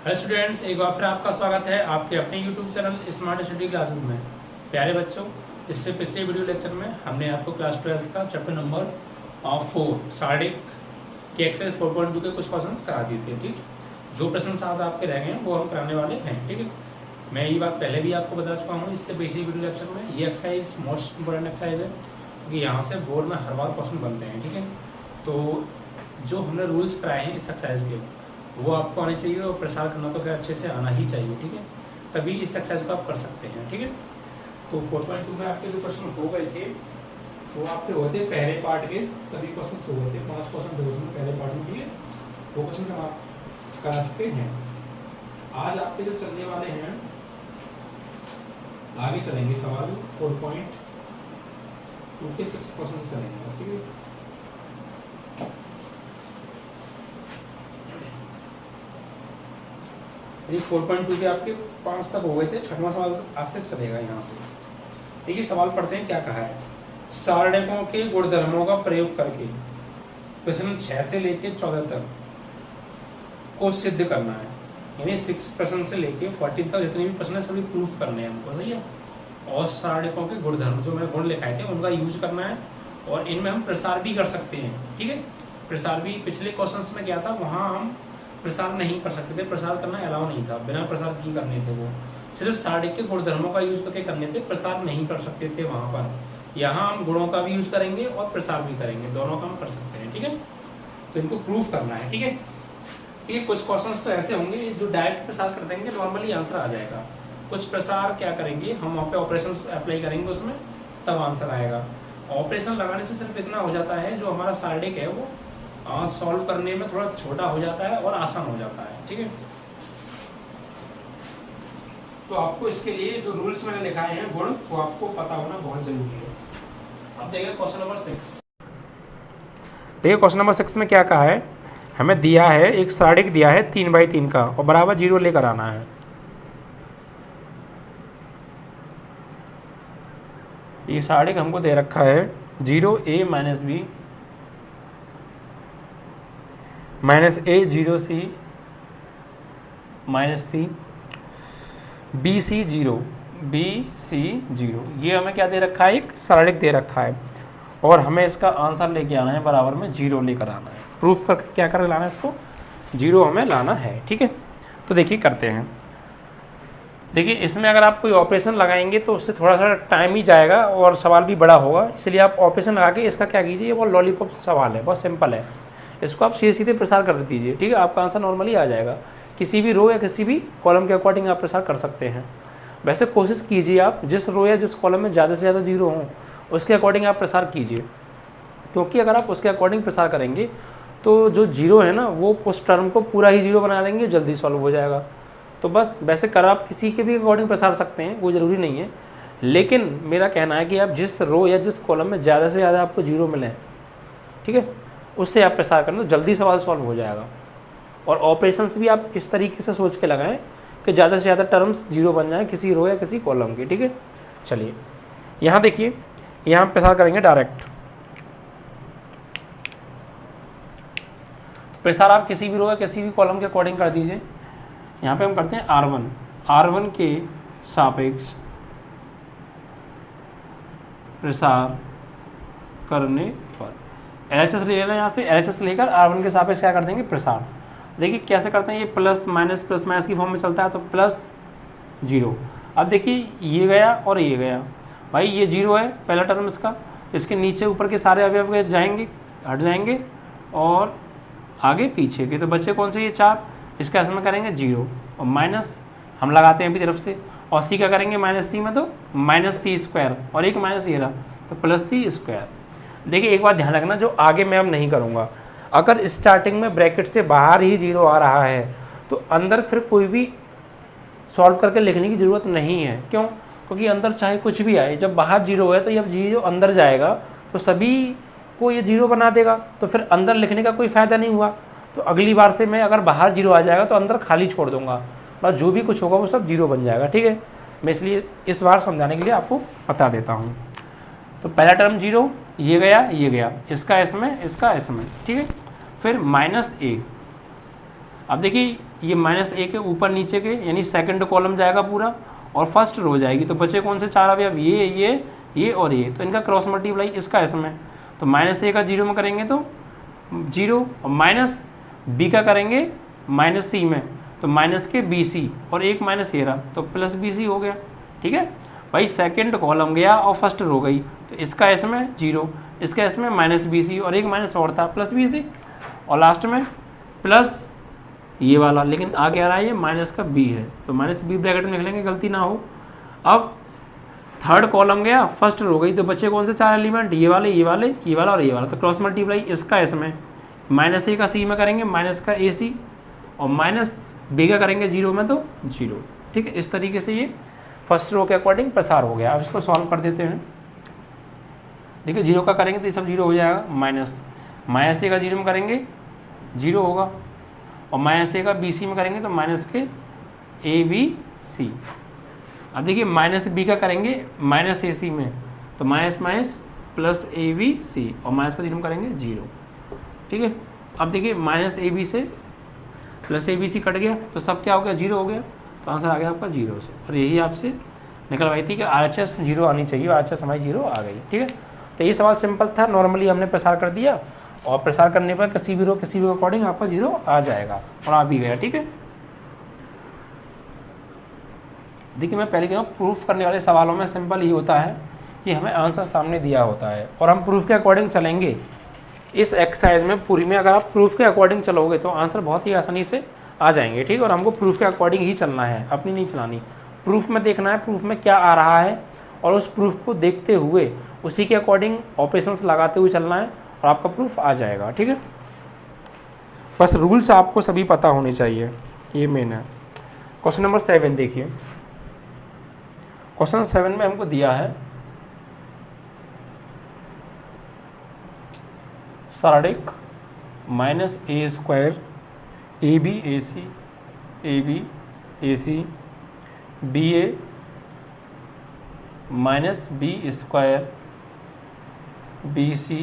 Hello students, एक बार फिर आपका स्वागत है आपके अपने YouTube channel smart study classes में। प्यारे बच्चों, इससे पिछले वीडियो लेक्चर में हमने आपको क्लास 12 का चैप्टर नंबर 4 सार्डिक के एक्सरसाइज 4.2 के कुछ क्वेश्चंस करा दिए थे। ठीक, जो प्रश्न आज आपके रह गए हैं वो हम कराने वाले हैं। ठीक है, मैं ये बात पहले भी आपको बता चुका हूँ इससे पिछले वीडियो लेक्चर में। ये एक्सरसाइज मोस्ट इंपॉर्टेंट एक्सरसाइज है क्योंकि यहाँ से बोर्ड में हर बार क्वेश्चन बनते हैं। ठीक है, तो जो हमने रूल्स कराए हैं इस एक्सरसाइज के वो आपको आने चाहिए और प्रसार करना तो क्या अच्छे से आना ही चाहिए। ठीक है, तभी इस एक्सरसाइज को आप कर सकते हैं। ठीक है, तो 4.2 में आपके जो प्रश्न हो गए थे वो आपके हुए थे पहले पार्ट के सभी क्वेश्चन हो गए थे। 5 क्वेश्चन थे उसमें पहले पार्ट में। ठीक है, वो क्वेश्चन हम आप करा चुके हैं। आज आपके जो चलने वाले हैं आगे चलेंगे सवाल 4.2 के 6 क्वेश्चन से चलेंगे। ठीक है, ये 4.2 के आपके 5 तक हो गए थे। 6वां सवाल आज से चलेगा यहाँ से। देखिए सवाल पढ़ते हैं क्या कहा है। सारणिकों के गुणधर्मों का प्रयोग करके प्रश्न 6 से लेके 14 तक को सिद्ध करना है। यानी 6 प्रश्न से लेके 14 तक जितने भी प्रश्न है सभी प्रूफ करने हैं हमको। सही है, और सारणिकों के गुणधर्म जो मैंने गुण लिखाए थे उनका यूज करना है और इनमें हम प्रसार भी कर सकते हैं। ठीक है, प्रसार भी पिछले क्वेश्चन में क्या था, वहाँ हम प्रसार नहीं कर सकते थे, प्रसार करना अलाउ नहीं था, बिना प्रसार की करने थे। वो सिर्फ सारणिक के गुणधर्मों का यूज करके करने थे, प्रसार नहीं कर सकते थे वहाँ पर। यहाँ हम गुणों का भी यूज करेंगे और प्रसार भी करेंगे, दोनों काम कर सकते हैं। ठीक है, तो इनको प्रूफ करना है। ठीक है, ये कुछ क्वेश्चंस तो ऐसे होंगे जो डायरेक्ट प्रसार कर देंगे नॉर्मली आंसर आ जाएगा। कुछ प्रसार क्या करेंगे हम वहाँ पे ऑपरेशन अप्लाई करेंगे उसमें तब आंसर आएगा। ऑपरेशन लगाने से सिर्फ इतना हो जाता है जो हमारा सारणिक है वो सॉल्व करने में थोड़ा छोटा हो जाता है और आसान हो जाता है। ठीक है, तो आपको इसके लिए जो रूल्स मैंने लिखाए हैं गुण वो आपको पता होना बहुत जरूरी है। अब देखिए क्वेश्चन नंबर 6। देखिए क्वेश्चन नंबर 6 में क्या कहा है, हमें दिया है एक सारणिक दिया है 3/3 का और बराबर 0 लेकर आना है। ये सारणिक हमको दे रखा है 0a - b -a 0c -c bc 0 bc 0। ये हमें क्या दे रखा है, एक सारणिक दे रखा है और हमें इसका आंसर लेके आना है बराबर में 0 लेकर आना है। प्रूफ कर क्या कर लाना है, इसको 0 हमें लाना है। ठीक है, तो देखिए करते हैं। देखिए इसमें अगर आप कोई ऑपरेशन लगाएंगे तो उससे थोड़ा सा टाइम ही जाएगा और सवाल भी बड़ा होगा, इसलिए आप ऑपरेशन लगा के इसका क्या कीजिए, वो लॉलीपॉप सवाल है, बहुत सिंपल है, इसको आप सीधे सीधे प्रसार कर दीजिए। ठीक है, आपका आंसर नॉर्मली आ जाएगा। किसी भी रो या किसी भी कॉलम के अकॉर्डिंग आप प्रसार कर सकते हैं। वैसे कोशिश कीजिए आप जिस रो या जिस कॉलम में ज़्यादा से ज़्यादा 0 हों उसके अकॉर्डिंग आप प्रसार कीजिए, क्योंकि अगर आप उसके अकॉर्डिंग प्रसार करेंगे तो जो 0 है ना वो उस टर्म को पूरा ही 0 बना देंगे, जल्दी सॉल्व हो जाएगा। तो बस वैसे कर आप किसी के भी अकॉर्डिंग प्रसार सकते हैं, वो ज़रूरी नहीं है, लेकिन मेरा कहना है कि आप जिस रो या जिस कॉलम में ज़्यादा से ज़्यादा आपको 0 मिले, ठीक है, उससे आप प्रसार करना, जल्दी सवाल सॉल्व हो जाएगा। और ऑपरेशंस भी आप इस तरीके से सोच के लगाएं कि ज़्यादा से ज़्यादा टर्म्स 0 बन जाएं किसी रो या किसी कॉलम के। ठीक है, चलिए यहाँ देखिए, यहाँ प्रसार करेंगे डायरेक्ट। प्रसार आप किसी भी रो या किसी भी कॉलम के अकॉर्डिंग कर दीजिए। यहाँ पे हम करते हैं R1 के सापेक्ष प्रसार करने पर LHS ले लेना। यहाँ से LHS लेकर R1 के सापेक्ष क्या कर देंगे, प्रसार। देखिए कैसे करते हैं, ये प्लस माइनस की फॉर्म में चलता है तो +0। अब देखिए ये गया और ये गया, भाई ये 0 है पहला टर्म इसका, तो इसके नीचे ऊपर के सारे अवयव जाएंगे, हट जाएंगे और आगे पीछे के तो बच्चे कौन से, ये 4, इसका इसमें करेंगे 0 और माइनस हम लगाते हैं अभी तरफ से, और सी का करेंगे -c में तो -c² और एक माइनस ये रहा तो +c²। देखिए एक बात ध्यान रखना, जो आगे मैं अब नहीं करूँगा, अगर स्टार्टिंग में ब्रैकेट से बाहर ही 0 आ रहा है तो अंदर फिर कोई भी सॉल्व करके लिखने की ज़रूरत नहीं है। क्यों? क्योंकि अंदर चाहे कुछ भी आए, जब बाहर 0 है तो जब 0 अंदर जाएगा तो सभी को ये 0 बना देगा, तो फिर अंदर लिखने का कोई फ़ायदा नहीं हुआ। तो अगली बार से मैं अगर बाहर 0 आ जाएगा तो अंदर खाली छोड़ दूंगा, बस जो भी कुछ होगा वो सब 0 बन जाएगा। ठीक है, मैं इसलिए इस बार समझाने के लिए आपको बता देता हूँ। तो पहला टर्म 0, ये गया, इसका इसमें, इसका इसमें। ठीक है, फिर -a अब देखिए ये -a के ऊपर नीचे के यानी सेकंड कॉलम जाएगा पूरा और फर्स्ट रो जाएगी, तो बचे कौन से 4 अवयव, ये और ये, तो इनका क्रॉस मल्टीप्लाई इसका इसमें, तो -a का 0 में करेंगे तो 0 और माइनस b का करेंगे -c में तो माइनस के bc और एक माइनस ये रहा तो प्लस bc हो गया। ठीक है भाई, सेकंड कॉलम गया और फर्स्ट रो गई, तो इसका इसमें 0, इसका इसमें -bc और एक माइनस और था प्लस bc और लास्ट में प्लस ये वाला, लेकिन आगे आ रहा है ये माइनस का b है तो -b ब्रैकेट में लिख लेंगे, गलती ना हो। अब थर्ड कॉलम गया फर्स्ट रो गई, तो बच्चे कौन से 4 एलिमेंट, ये वाले ये वाले ये वाला और ये वाला, तो क्रॉस मल्टीप्लाई इसका इसमें, -a का c में करेंगे माइनस का ac और माइनस b का करेंगे 0 में तो 0। ठीक है, इस तरीके से ये फर्स्ट रो के अकॉर्डिंग प्रसार हो गया। अब इसको सॉल्व कर देते हैं। देखिए 0 का करेंगे तो ये सब 0 हो जाएगा, -a का 0 में करेंगे 0 होगा और -a का bc में करेंगे तो माइनस के abc। अब देखिए -b का करेंगे -ac में तो माइनस प्लस abc और माइनस का 0 में करेंगे 0। ठीक है, अब देखिए -ab से प्लस abc कट गया तो सब क्या हो गया, 0 हो गया, तो आंसर आ गया आपका 0 से। और यही आपसे निकलवाई थी कि RHS 0 आनी चाहिए, RHS हमारी 0 आ गई। ठीक है, तो ये सवाल सिंपल था, नॉर्मली हमने प्रसार कर दिया और प्रसार करने पर किसी भी रो किसी भी अकॉर्डिंग आपका 0 आ जाएगा और आ भी गया। ठीक है, देखिए मैं पहले कह रहा हूँ प्रूफ करने वाले सवालों में सिंपल ही होता है कि हमें आंसर सामने दिया होता है और हम प्रूफ के अकॉर्डिंग चलेंगे। इस एक्सरसाइज में पूरी में अगर आप प्रूफ के अकॉर्डिंग चलोगे तो आंसर बहुत ही आसानी से आ जाएंगे। ठीक है, और हमको प्रूफ के अकॉर्डिंग ही चलना है, अपनी नहीं चलानी। प्रूफ में देखना है प्रूफ में क्या आ रहा है और उस प्रूफ को देखते हुए उसी के अकॉर्डिंग ऑपरेशंस लगाते हुए चलना है और आपका प्रूफ आ जाएगा। ठीक है, बस रूल्स आपको सभी पता होने चाहिए, ये मेन है। क्वेश्चन नंबर 7 देखिए, क्वेश्चन 7 में हमको दिया है सरडिक -a² ABAC ABAC BA -b² BC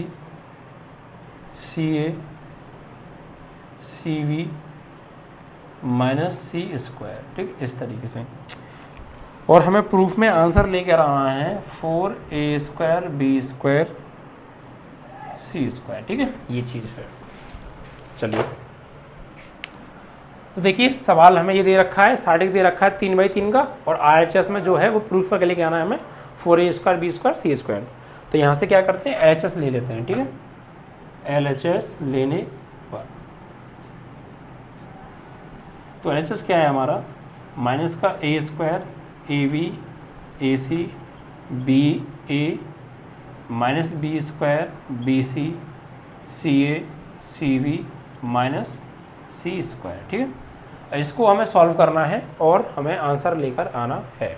CA CV -c²। ठीक, इस तरीके से। और हमें प्रूफ में आंसर लेकर आना है 4a² b² c²। ठीक है, ये चीज़ है। चलिए तो देखिए सवाल हमें ये दे रखा है, साडिक दे रखा है 3/3 का और RHS में जो है वो प्रूफ करके लेके आना है हमें 4a² b² c²। तो यहाँ से क्या करते हैं, LHS ले लेते हैं। ठीक है, LHS लेने पर तो LHS क्या है हमारा, माइनस का a² AB AC BA -b² BC CA CV -c²। ठीक है, इसको हमें सॉल्व करना है और हमें आंसर लेकर आना है।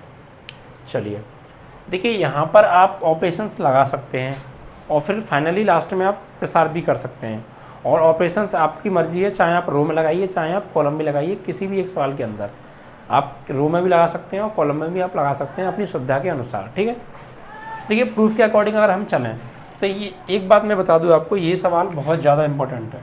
चलिए देखिए यहाँ पर आप ऑपरेशंस लगा सकते हैं और फिर फाइनली लास्ट में आप प्रसार भी कर सकते हैं और ऑपरेशंस आपकी मर्जी है, चाहे आप रो में लगाइए चाहे आप कॉलम में लगाइए, किसी भी एक सवाल के अंदर आप रो में भी लगा सकते हैं और कॉलम में भी आप लगा सकते हैं अपनी सुविधा के अनुसार। ठीक है, देखिए प्रूफ के अकॉर्डिंग अगर हम चलें तो ये एक बात मैं बता दूं आपको, ये सवाल बहुत ज़्यादा इंपॉर्टेंट है।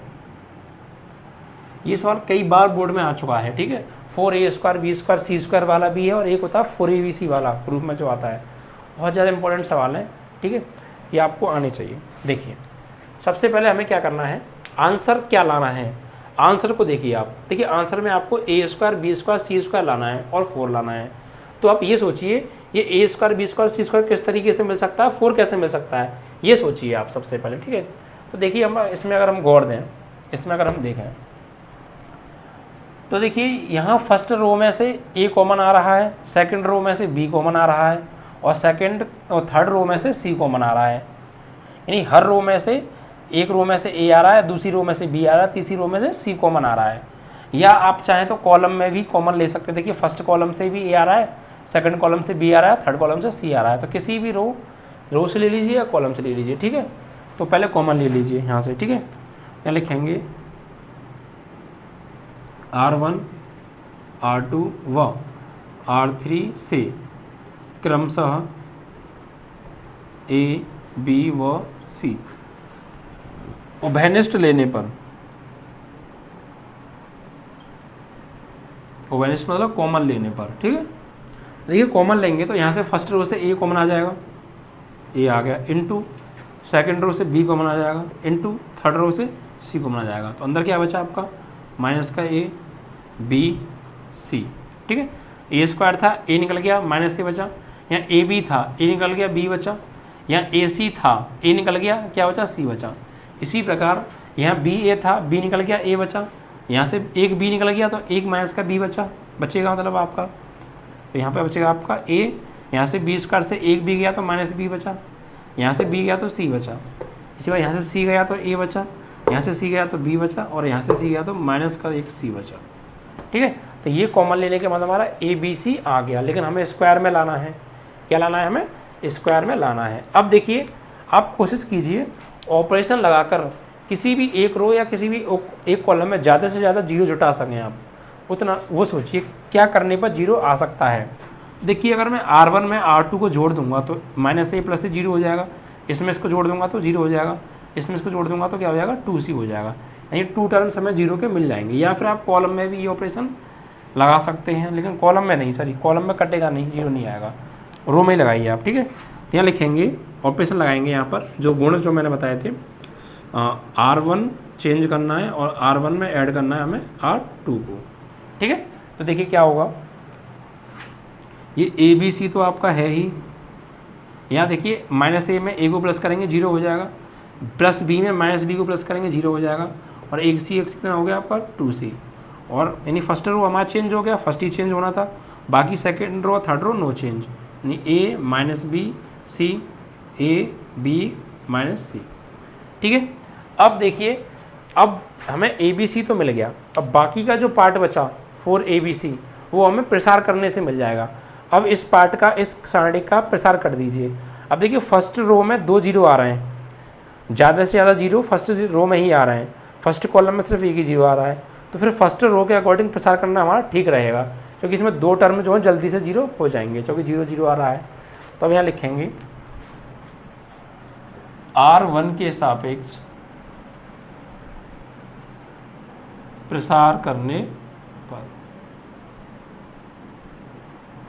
ये सवाल कई बार बोर्ड में आ चुका है। ठीक है, 4a² b² c² वाला भी है और एक होता है 4abc वाला प्रूफ में जो आता है, बहुत ज़्यादा इंपॉर्टेंट सवाल है। ठीक है, ये आपको आने चाहिए। देखिए सबसे पहले हमें क्या करना है, आंसर क्या लाना है, आंसर को देखिए आप। देखिए आंसर में आपको a² b² c² लाना है और 4 लाना है। तो आप ये सोचिए ये a² b² c² किस तरीके से मिल सकता है, 4 कैसे मिल सकता है, ये सोचिए आप सबसे पहले। ठीक है, तो देखिए हम इसमें अगर हम गौर दें, इसमें अगर हम देखें तो देखिए यहाँ फर्स्ट रो में से a कॉमन आ रहा है, सेकंड रो में से b कॉमन आ रहा है और सेकंड और थर्ड रो में से c कॉमन आ रहा है। यानी हर रो में से एक रो में से a आ रहा है, दूसरी रो में से b आ रहा है, तीसरी रो में से c कॉमन आ रहा है। या आप चाहें तो कॉलम में भी कॉमन ले सकते हैं। देखिए फर्स्ट कॉलम से भी a आ रहा है, सेकंड कॉलम से b आ रहा है, थर्ड कॉलम से c आ रहा है। तो किसी भी रो से ले लीजिए या कॉलम से ले लीजिए। ठीक है, तो पहले कॉमन ले लीजिए यहाँ से। ठीक है, यहाँ लिखेंगे R1 R2 व R3 से क्रमशः A B व C उभयनिष्ठ लेने पर ओवेनिस्ट मतलब कॉमन लेने पर, ठीक है। देखिए कॉमन लेंगे तो यहाँ से फर्स्ट रो से ए कॉमन आ जाएगा, ए आ गया, इनटू सेकंड रो से बी कॉमन आ जाएगा, इनटू थर्ड रो से सी कॉमन आ जाएगा। तो अंदर क्या बचा आपका माइनस का ए बी सी, ठीक है। ए स्क्वायर था, ए निकल गया, माइनस ए बचा। यहाँ ए बी था, ए निकल गया, बी बचा। यहाँ ए सी था, ए निकल गया, क्या बचा, सी बचा। इसी प्रकार यहाँ बी ए था, बी निकल गया, ए बचा। यहाँ से एक बी निकल गया तो एक माइनस का बी बचेगा मतलब आपका। तो यहाँ पे बचेगा आपका ए, यहाँ से बी स्क्वायर से एक बी गया तो माइनस बी बचा, यहाँ से बी गया तो सी बचा। इसी बार यहाँ से सी गया तो ए बचा, यहाँ से सी गया तो बी बचा, और यहाँ से सी गया तो माइनस का एक सी बचा, ठीक है। तो ये कॉमन लेने के बाद हमारा ए बी सी आ गया, लेकिन हमें स्क्वायर में लाना है। क्या लाना है, हमें स्क्वायर में लाना है। अब देखिए आप कोशिश कीजिए ऑपरेशन लगाकर किसी भी एक रो या किसी भी एक कॉलम में ज़्यादा से ज़्यादा जीरो जुटा सकें आप, उतना वो सोचिए क्या करने पर जीरो आ सकता है। देखिए अगर मैं R1 में R2 को जोड़ दूंगा तो माइनस ए प्लस से जीरो हो जाएगा, इसमें इसको जोड़ दूंगा तो जीरो हो जाएगा, इसमें इसको जोड़ दूंगा तो क्या हो जाएगा 2c हो जाएगा, यानी 2 टर्म्स हमें जीरो के मिल जाएंगे। या फिर आप कॉलम में भी ये ऑपरेशन लगा सकते हैं, लेकिन कॉलम में नहीं, सॉरी कॉलम में कटेगा नहीं, जीरो नहीं आएगा, रो में ही लगाइए आप, ठीक है। तो यहाँ लिखेंगे ऑपरेशन लगाएंगे, यहाँ पर जो गुण जो मैंने बताए थे R1 चेंज करना है और R1 में ऐड करना है हमें R2 को, ठीक है। तो देखिए क्या होगा, ये ए बी सी तो आपका है ही। यहाँ देखिए माइनस ए में ए को प्लस करेंगे जीरो हो जाएगा, प्लस बी में माइनस बी को प्लस करेंगे जीरो हो जाएगा, और एक सी कितना हो गया आपका 2c। और यानी फर्स्ट रो हमारा चेंज हो गया, फर्स्ट ही चेंज होना था, बाकी second row third row no change, यानी A minus B C, A B minus C, ठीक है। अब देखिए अब हमें ए बी सी तो मिल गया, अब बाकी का जो पार्ट बचा 4abc वो हमें प्रसार करने से मिल जाएगा। अब इस पार्ट का, इस सारणी का प्रसार कर दीजिए। अब देखिए फर्स्ट रो में 2 जीरो आ रहे हैं, ज़्यादा से ज़्यादा जीरो फर्स्ट रो में ही आ रहे हैं, फर्स्ट कॉलम में सिर्फ एक ही जीरो आ रहा है, तो फिर फर्स्ट रो के अकॉर्डिंग प्रसार करना हमारा ठीक रहेगा, क्योंकि इसमें 2 टर्म जो है जल्दी से जीरो हो जाएंगे, क्योंकि जीरो जीरो आ रहा है। तो अब यहाँ लिखेंगे R1 के सापेक्ष प्रसार करने पर,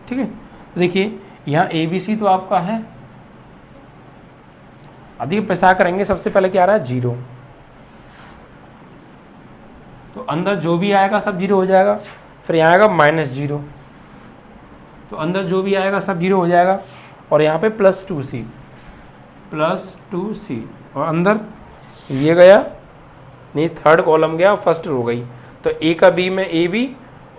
ठीक है। देखिए यहाँ ए बी सी तो आपका है, अब देखिए प्रसार करेंगे, सबसे पहले क्या आ रहा है जीरो, तो अंदर जो भी आएगा सब जीरो हो जाएगा। फिर यहाँ आएगा माइनस जीरो, तो अंदर जो भी आएगा सब जीरो हो जाएगा, और यहाँ पे प्लस 2c, और अंदर ये गया नहीं, थर्ड कॉलम गया, फर्स्ट रो गई, तो ए का बी में ए बी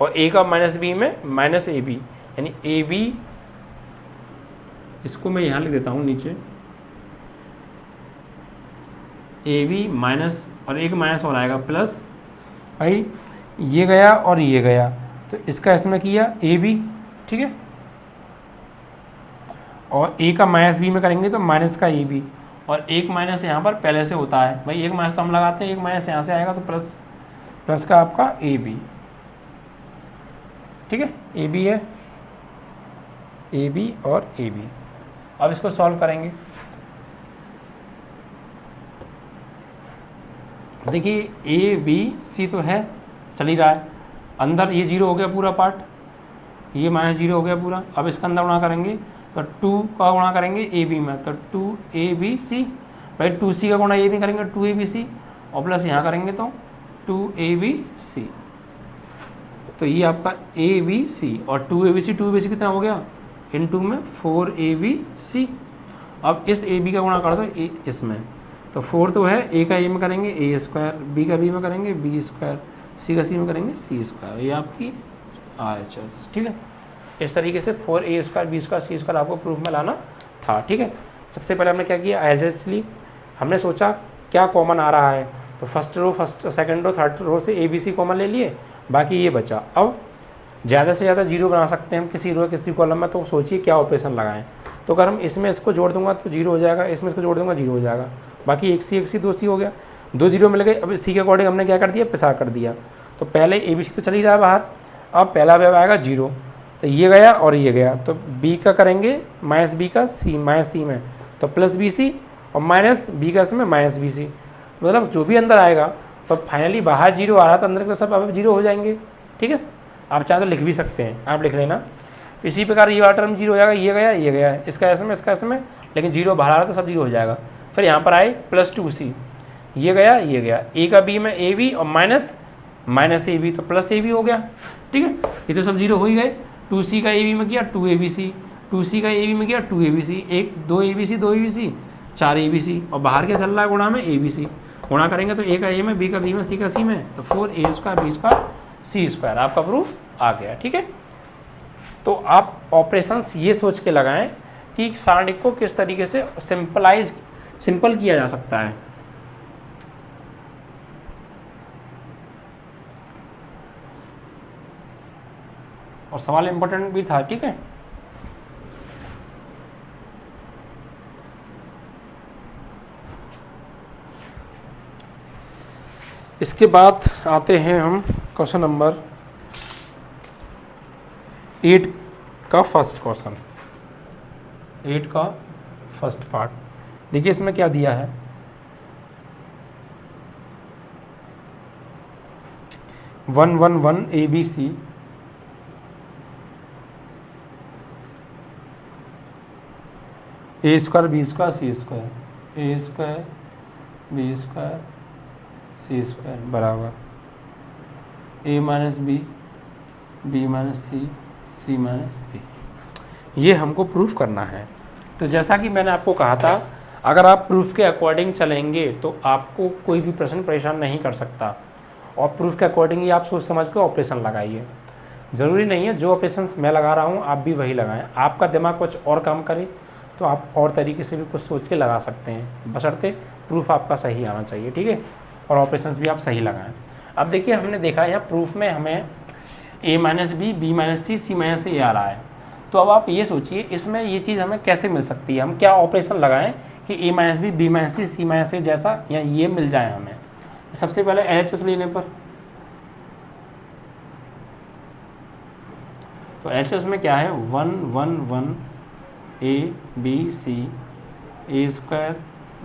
और ए का माइनस बी में माइनस ए बी, यानी ए बी, इसको मैं यहाँ लिख देता हूँ नीचे, ए बी माइनस और एक माइनस और आएगा प्लस, भाई ये गया और ये गया, तो इसका इसमें किया ए बी, ठीक है, और ए का माइनस बी में करेंगे तो माइनस का ए बी, और एक माइनस यहाँ पर पहले से होता है, भाई एक माइनस तो हम लगाते हैं, एक माइनस यहाँ से आएगा तो प्लस का आपका ए बी, ठीक है, ए बी है, ए बी और ए बी। अब इसको सॉल्व करेंगे, देखिए ए बी सी तो है, चल ही रहा है, अंदर ये जीरो हो गया पूरा पार्ट, ये माइनस जीरो हो गया पूरा। अब इसका अंदर गुणा करेंगे तो 2 का गुणा करेंगे ए बी में, तो 2abc, भाई 2c का गुणा ए बी करेंगे 2abc, और प्लस यहाँ करेंगे तो 2abc, तो ये आपका abc और 2abc कितना हो गया, इनटू में 4abc। अब इस ab का गुणा कर दो इसमें, तो 4 तो है, a का a में करेंगे a स्क्वायर, b का b में करेंगे b स्क्वायर, c का c में करेंगे c स्क्वायर, ये आपकी RHS, ठीक है। इस तरीके से 4a square b square c square आपको प्रूफ में लाना था, ठीक है। सबसे पहले हमने क्या किया, RHS ली, हमने सोचा क्या कॉमन आ रहा है, तो first second row third row से ए बी सी कॉमन ले लिए, बाकी ये बचा। अब ज़्यादा से ज़्यादा जीरो बना सकते हैं हम किसी रो किसी कॉलम में, तो सोचिए क्या ऑपरेशन लगाएं। तो अगर हम इसमें इसको जोड़ दूंगा तो जीरो हो जाएगा, इसमें इसको जोड़ दूंगा जीरो हो जाएगा, बाकी एक सी 2c हो गया, 2 जीरो मिल गए। अब सी के अकॉर्डिंग हमने क्या कर दिया, प्रसार कर दिया। तो पहले ए बी सी तो चल ही रहा है बाहर, अब पहला वेव आएगा जीरो, तो ये गया और ये गया, तो बी का करेंगे माइनस बी का सी, माइनस सी में तो प्लस बी सी, और माइनस बी का इसमें माइनस बी सी, मतलब जो भी अंदर आएगा तो फाइनली बाहर जीरो आ रहा था, अंदर के सब अब जीरो हो जाएंगे, ठीक है। आप चाहे तो लिख भी सकते हैं, आप लिख लेना। इसी प्रकार ये वाला टर्म जीरो हो जाएगा, ये गया ये गया, इसका ऐसे में इसका ऐसे में, लेकिन जीरो बाहर आ रहा तो सब जीरो हो जाएगा। फिर यहाँ पर आए +2c, ये गया ये गया, a का b में ab और माइनस ab तो प्लस ab हो गया, ठीक है। ये तो सब जीरो हो ही गए। 2c का ab में किया 2abc, 2c का ab में किया 2abc, एक 2abc 2abc 4abc, और बाहर क्या चल रहा है गुणा में abc, गुणा करेंगे तो a का a में, b का b में, c का c में, तो 4a² b² c²। आपका प्रूफ आ गया, ठीक है। तो आप ऑपरेशंस ये सोच के लगाएं कि सारणिक को किस तरीके से सिंपल किया जा सकता है। और सवाल इंपॉर्टेंट भी था, ठीक है। इसके बाद आते हैं हम क्वेश्चन नंबर 8 का फर्स्ट क्वेश्चन, 8 का फर्स्ट पार्ट। देखिए इसमें क्या दिया है, one one one ABC a² b² c² a² b² c² बराबर a minus B, b minus C, c minus A. ये हमको प्रूफ करना है। तो जैसा कि मैंने आपको कहा था, अगर आप प्रूफ के अकॉर्डिंग चलेंगे तो आपको कोई भी प्रश्न परेशान नहीं कर सकता, और प्रूफ के अकॉर्डिंग ही आप सोच समझ के ऑपरेशन लगाइए। ज़रूरी नहीं है जो ऑपरेशंस मैं लगा रहा हूँ आप भी वही लगाएं, आपका दिमाग कुछ और काम करे तो आप और तरीके से भी कुछ सोच के लगा सकते हैं, बशर्ते प्रूफ आपका सही आना चाहिए, ठीक है। और ऑपरेशंस भी आप सही लगाएं। अब देखिए हमने देखा यहाँ प्रूफ में हमें a minus B, B minus C, C minus A आ रहा है। तो अब आप ये सोचिए इसमें ये चीज़ हमें कैसे मिल सकती है, हम क्या ऑपरेशन लगाएं कि a minus B, B minus C, C minus A जैसा या ये मिल जाए हमें। तो सबसे पहले LHS लेने पर, तो LHS में क्या है 1 1 1 a b c a²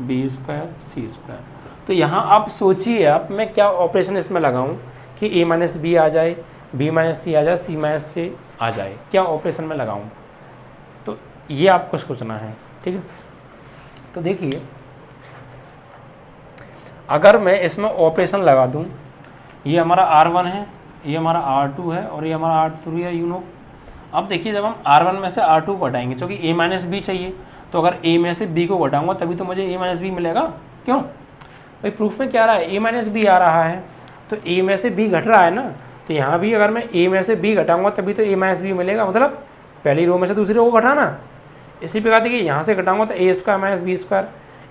b² c²। तो यहाँ आप सोचिए आप मैं क्या ऑपरेशन इसमें लगाऊं कि a माइनस बी आ जाए, b माइनस सी आ जाए, c माइनस से आ जाए, क्या ऑपरेशन में लगाऊं। तो ये आपको सोचना है, ठीक है। तो देखिए अगर मैं इसमें ऑपरेशन लगा दूं, ये हमारा R1 है, ये हमारा R2 है और ये हमारा R3 है, यू नो। अब देखिए जब हम R1 में से R2 को घटाएंगे, क्योंकि a माइनस बी चाहिए, तो अगर a में से b को घटाऊंगा तभी तो मुझे a माइनस बी मिलेगा। क्यों भाई, प्रूफ में क्या आ रहा है, a माइनस बी आ रहा है, तो a में से b घट रहा है ना, तो यहाँ भी अगर मैं a में से b घटाऊंगा तभी तो a माइनस बी मिलेगा, मतलब पहली रो में से दूसरी रो को घटाना। इसी प्रकार देखिए यहाँ से घटाऊंगा तो a² माइनस b²,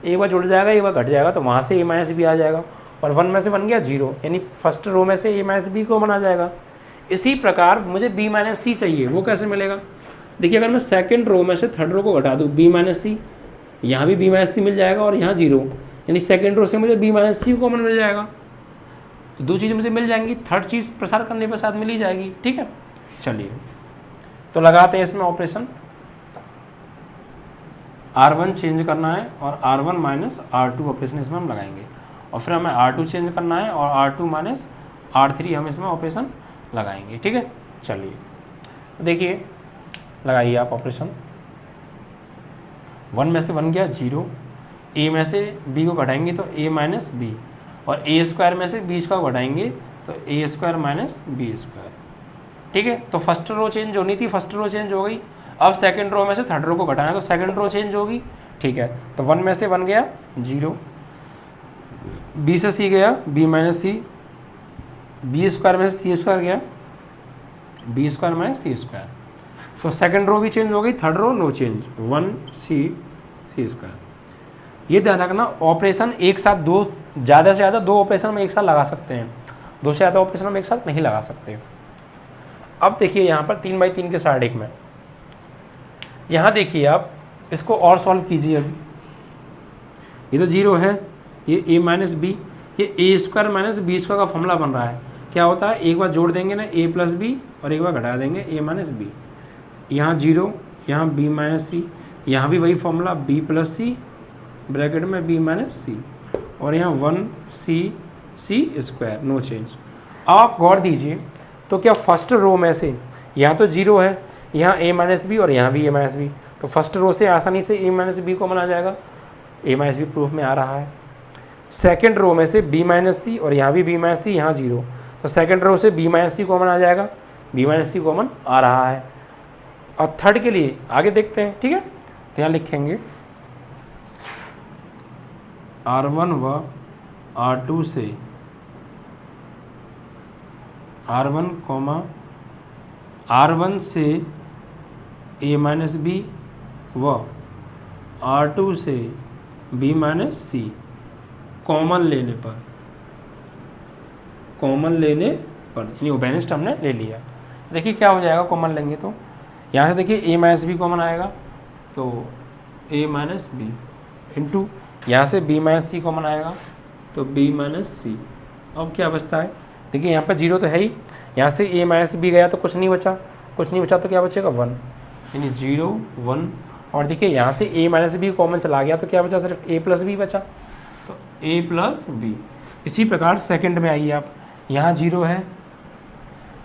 एक बार जुड़ जाएगा एक बार घट जाएगा, तो वहाँ से a माइनस बी आ जाएगा, और 1 में से बन गया 0, यानी फर्स्ट रो में से a माइनस बी को बना जाएगा। इसी प्रकार मुझे b माइनस सी चाहिए, वो कैसे मिलेगा। देखिए अगर मैं सेकंड रो में से थर्ड रो को घटा दूँ b माइनस सी, यहाँ भी b माइनस सी मिल जाएगा और यहाँ 0, यानी सेकंड रो से मुझे b माइनस सी कॉमन मिल जाएगा। तो दो चीज़ें मुझे मिल जाएंगी, थर्ड चीज़ प्रसार करने पर साथ मिल ही जाएगी, ठीक है। चलिए तो लगाते हैं इसमें ऑपरेशन। R1 चेंज करना है और R1 माइनस R2 ऑपरेशन इसमें हम लगाएंगे, और फिर हमें R2 चेंज करना है और R2 माइनस R3 हम इसमें ऑपरेशन लगाएंगे, ठीक है। चलिए तो देखिए लगाइए आप ऑपरेशन। 1 में से 1 गया 0, a में से b को घटाएंगे तो a माइनस बी, और a² में से b को घटाएंगे तो a² माइनस b², ठीक है। तो फर्स्ट रो चेंज होनी थी, फर्स्ट रो चेंज हो गई। अब सेकंड रो में से थर्ड रो को घटाना तो सेकंड रो चेंज होगी, ठीक है। तो 1 में से 1 गया 0, b से c गया b माइनस सी, b² में से c² गया b² माइनस c²। तो सेकंड रो भी चेंज हो गई, third row no change, 1 c² ये ध्यान रखना। ऑपरेशन एक साथ दो, ज़्यादा से ज़्यादा दो ऑपरेशन हम एक साथ लगा सकते हैं, दो से ज़्यादा ऑपरेशन हम एक साथ नहीं लगा सकते। अब देखिए यहाँ पर 3/3 के सारणिक में, यहाँ देखिए आप इसको और सॉल्व कीजिए। अभी ये तो 0 है, ये a माइनस बी, ये a² माइनस b² का फॉर्मूला बन रहा है। क्या होता है, एक बार जोड़ देंगे ना a प्लस बी और एक बार घटा देंगे a माइनस बी। यहाँ 0, यहाँ b माइनस सी, यहाँ भी वही फॉर्मूला b प्लस सी ब्रैकेट में b माइनस सी, और यहाँ 1 c² नो चेंज। अब आप गौर दीजिए, तो क्या फर्स्ट रो में से यहाँ तो 0 है, यहाँ a माइनस बी और यहाँ भी a माइनस बी, तो फर्स्ट रो से आसानी से a माइनस बी कॉमन आ जाएगा, a माइनस बी प्रूफ में आ रहा है। सेकेंड रो में से b माइनस सी और यहाँ भी b माइनस सी, यहाँ 0, तो सेकेंड रो से b माइनस सी कॉमन आ जाएगा, b माइनस सी कॉमन आ रहा है। और थर्ड के लिए आगे देखते हैं, ठीक है। तो यहाँ लिखेंगे R1 व R2 से R1 R1 से a माइनस बी व R2 से b माइनस सी कॉमन लेने पर यानी ओबेनिस्ट हमने ले लिया। देखिए क्या हो जाएगा कॉमन लेंगे तो यहाँ से देखिए a माइनस बी कॉमन आएगा, तो a माइनस बी इंटू यहाँ से b माइनस सी कॉमन आएगा, तो b माइनस सी। अब क्या बचता है, देखिए यहाँ पर 0 तो है ही, यहाँ से a माइनस बी गया तो कुछ नहीं बचा तो क्या बचेगा 1, यानी 0 1। और देखिए यहाँ से a माइनस बी कॉमन चला गया तो क्या बचा, सिर्फ a प्लस बी बचा, तो a प्लस बी। इसी प्रकार सेकंड में आइए आप, यहाँ 0 है,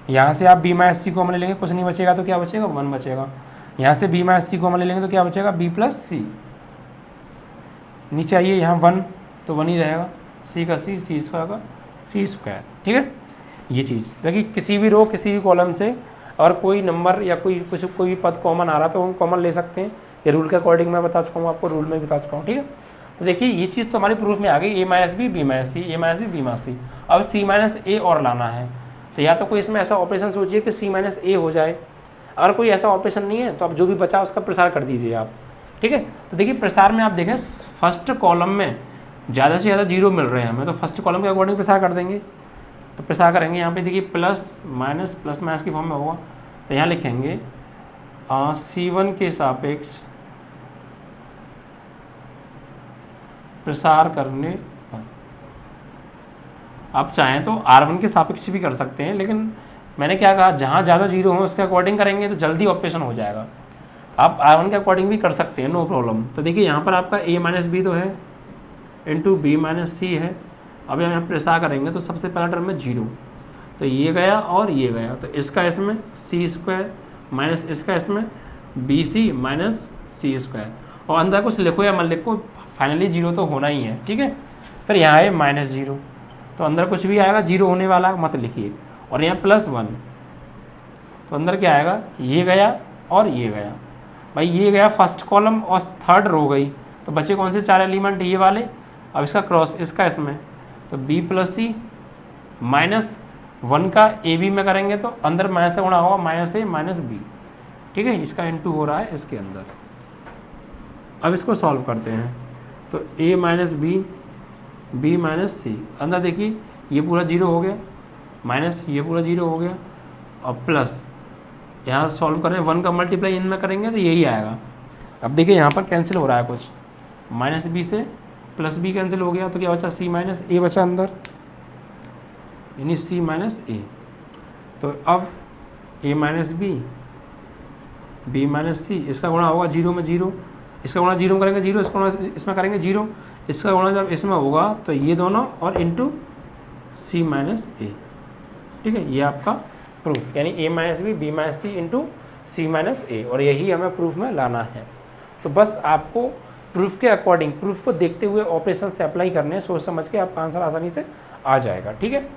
यहाँ से आप b माइनस सी कॉमन ले लेंगे, कुछ नहीं बचेगा तो क्या बचेगा 1 बचेगा। यहाँ से b माइनस सी कॉमन ले लेंगे तो क्या बचेगा b प्लस सी। नीचे आइए, यहाँ 1 तो 1 ही रहेगा, c का c, c स्क्वायर का c स्क्वायर, ठीक है। ये चीज़ देखिए किसी भी रो किसी भी कॉलम से और कोई नंबर या कोई भी पद कॉमन आ रहा तो हम कॉमन ले सकते हैं। ये रूल के अकॉर्डिंग मैं बता चुका हूँ आपको, रूल में बता चुका हूँ, ठीक है। तो देखिए ये चीज़ तो हमारी प्रूफ में आ गई, a minus B B minus C, a minus B B minus C. अब c माइनस ए और लाना है, तो या तो कोई इसमें ऐसा ऑपरेशन सोचिए कि c माइनस ए हो जाए। अगर कोई ऐसा ऑपरेशन नहीं है तो अब जो भी बचा उसका प्रसार कर दीजिए आप, ठीक है। तो देखिए प्रसार में आप देखें फर्स्ट कॉलम में ज़्यादा से ज़्यादा 0 मिल रहे हैं हमें, तो फर्स्ट कॉलम के अकॉर्डिंग प्रसार कर देंगे। तो प्रसार करेंगे यहाँ पे देखिए प्लस माइनस की फॉर्म में होगा, तो यहाँ लिखेंगे C1 के सापेक्ष प्रसार करने पर। आप चाहें तो R1 के सापेक्ष भी कर सकते हैं, लेकिन मैंने क्या कहा, जहाँ ज़्यादा 0 हो उसके अकॉर्डिंग करेंगे तो जल्दी ऑपरेशन हो जाएगा। आप R1 के अकॉर्डिंग भी कर सकते हैं, नो प्रॉब्लम। तो देखिए यहाँ पर आपका a माइनस बी तो है इंटू b माइनस सी है। अब यहाँ प्रसार करेंगे तो सबसे पहला टर्म में 0, तो ये गया और ये गया, तो इसका इसमें c स्क्वायर माइनस इसका इसमें बी सी माइनस सी स्क्वायर। और अंदर कुछ लिखो या मत लिखो, फाइनली 0 तो होना ही है, ठीक है। फिर यहाँ है माइनस 0, तो अंदर कुछ भी आएगा 0 होने वाला मत लिखिए। और यहाँ प्लस 1, तो अंदर क्या आएगा, ये गया और ये गया। भाई ये गया फर्स्ट कॉलम और थर्ड रो गई, तो बचे कौन से 4 एलिमेंट, ये वाले। अब इसका क्रॉस इसका इसमें, तो b प्लस सी माइनस 1 का ए बी में करेंगे तो अंदर माइनस से गुणा होगा माइनस ए माइनस बी, ठीक है। इसका इंटू हो रहा है इसके अंदर। अब इसको सॉल्व करते हैं, तो a माइनस बी माइनस सी, अंदर देखिए ये पूरा 0 हो गया, माइनस ये पूरा 0 हो गया, और प्लस यहाँ सॉल्व करें 1 का मल्टीप्लाई इनमें करेंगे तो यही आएगा। अब देखिए यहाँ पर कैंसिल हो रहा है कुछ, माइनस बी से प्लस बी कैंसिल हो गया, तो क्या बचा c माइनस ए बचा अंदर, यानी c माइनस ए। तो अब a माइनस बी माइनस सी, इसका गुणा होगा 0 में 0, इसका गुणा 0 में करेंगे 0, इसका गुणा इसमें करेंगे 0, इसका गुणा जब इसमें होगा तो ये दोनों और इंटू c माइनस ए, ठीक है। ये आपका प्रूफ, यानी a minus B minus C into c minus A, और यही हमें प्रूफ में लाना है। तो बस आपको प्रूफ के अकॉर्डिंग, प्रूफ को देखते हुए ऑपरेशन से अप्लाई करने हैं, सोच समझ के आपका आंसर आसानी से आ जाएगा, ठीक है।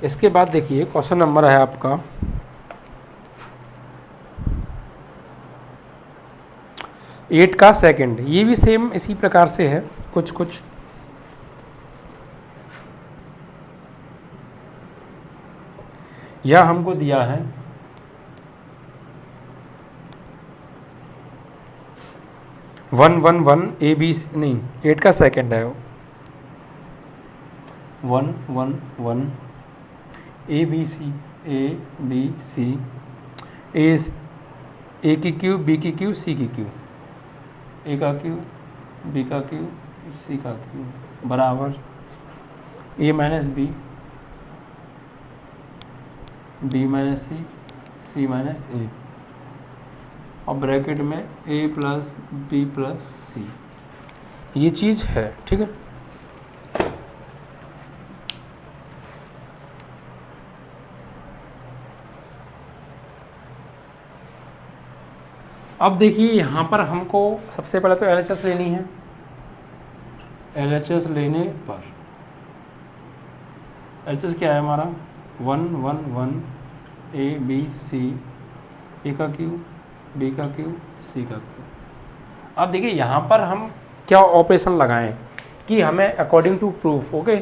इसके बाद देखिए क्वेश्चन नंबर है आपका 8 का सेकंड। ये भी सेम इसी प्रकार से है, कुछ यह हमको दिया है 1 ए बी नहीं 8 का सेकंड है 1 ए बी सी ए की क्यू बी की क्यू सी की क्यू, ए का क्यू बी का क्यू सी का क्यू बराबर ए minus B, B minus C, C minus A, और ब्रैकेट में ए प्लस बी प्लस सी, ये चीज़ है। ठीक है, अब देखिए यहाँ पर हमको सबसे पहले तो LHS लेनी है। LHS लेने पर LHS क्या है हमारा 1 1 1 ए बी सी, ए का क्यू, बी का क्यू, सी का क्यू। अब देखिए यहाँ पर हम क्या ऑपरेशन लगाएं कि हमें according to proof okay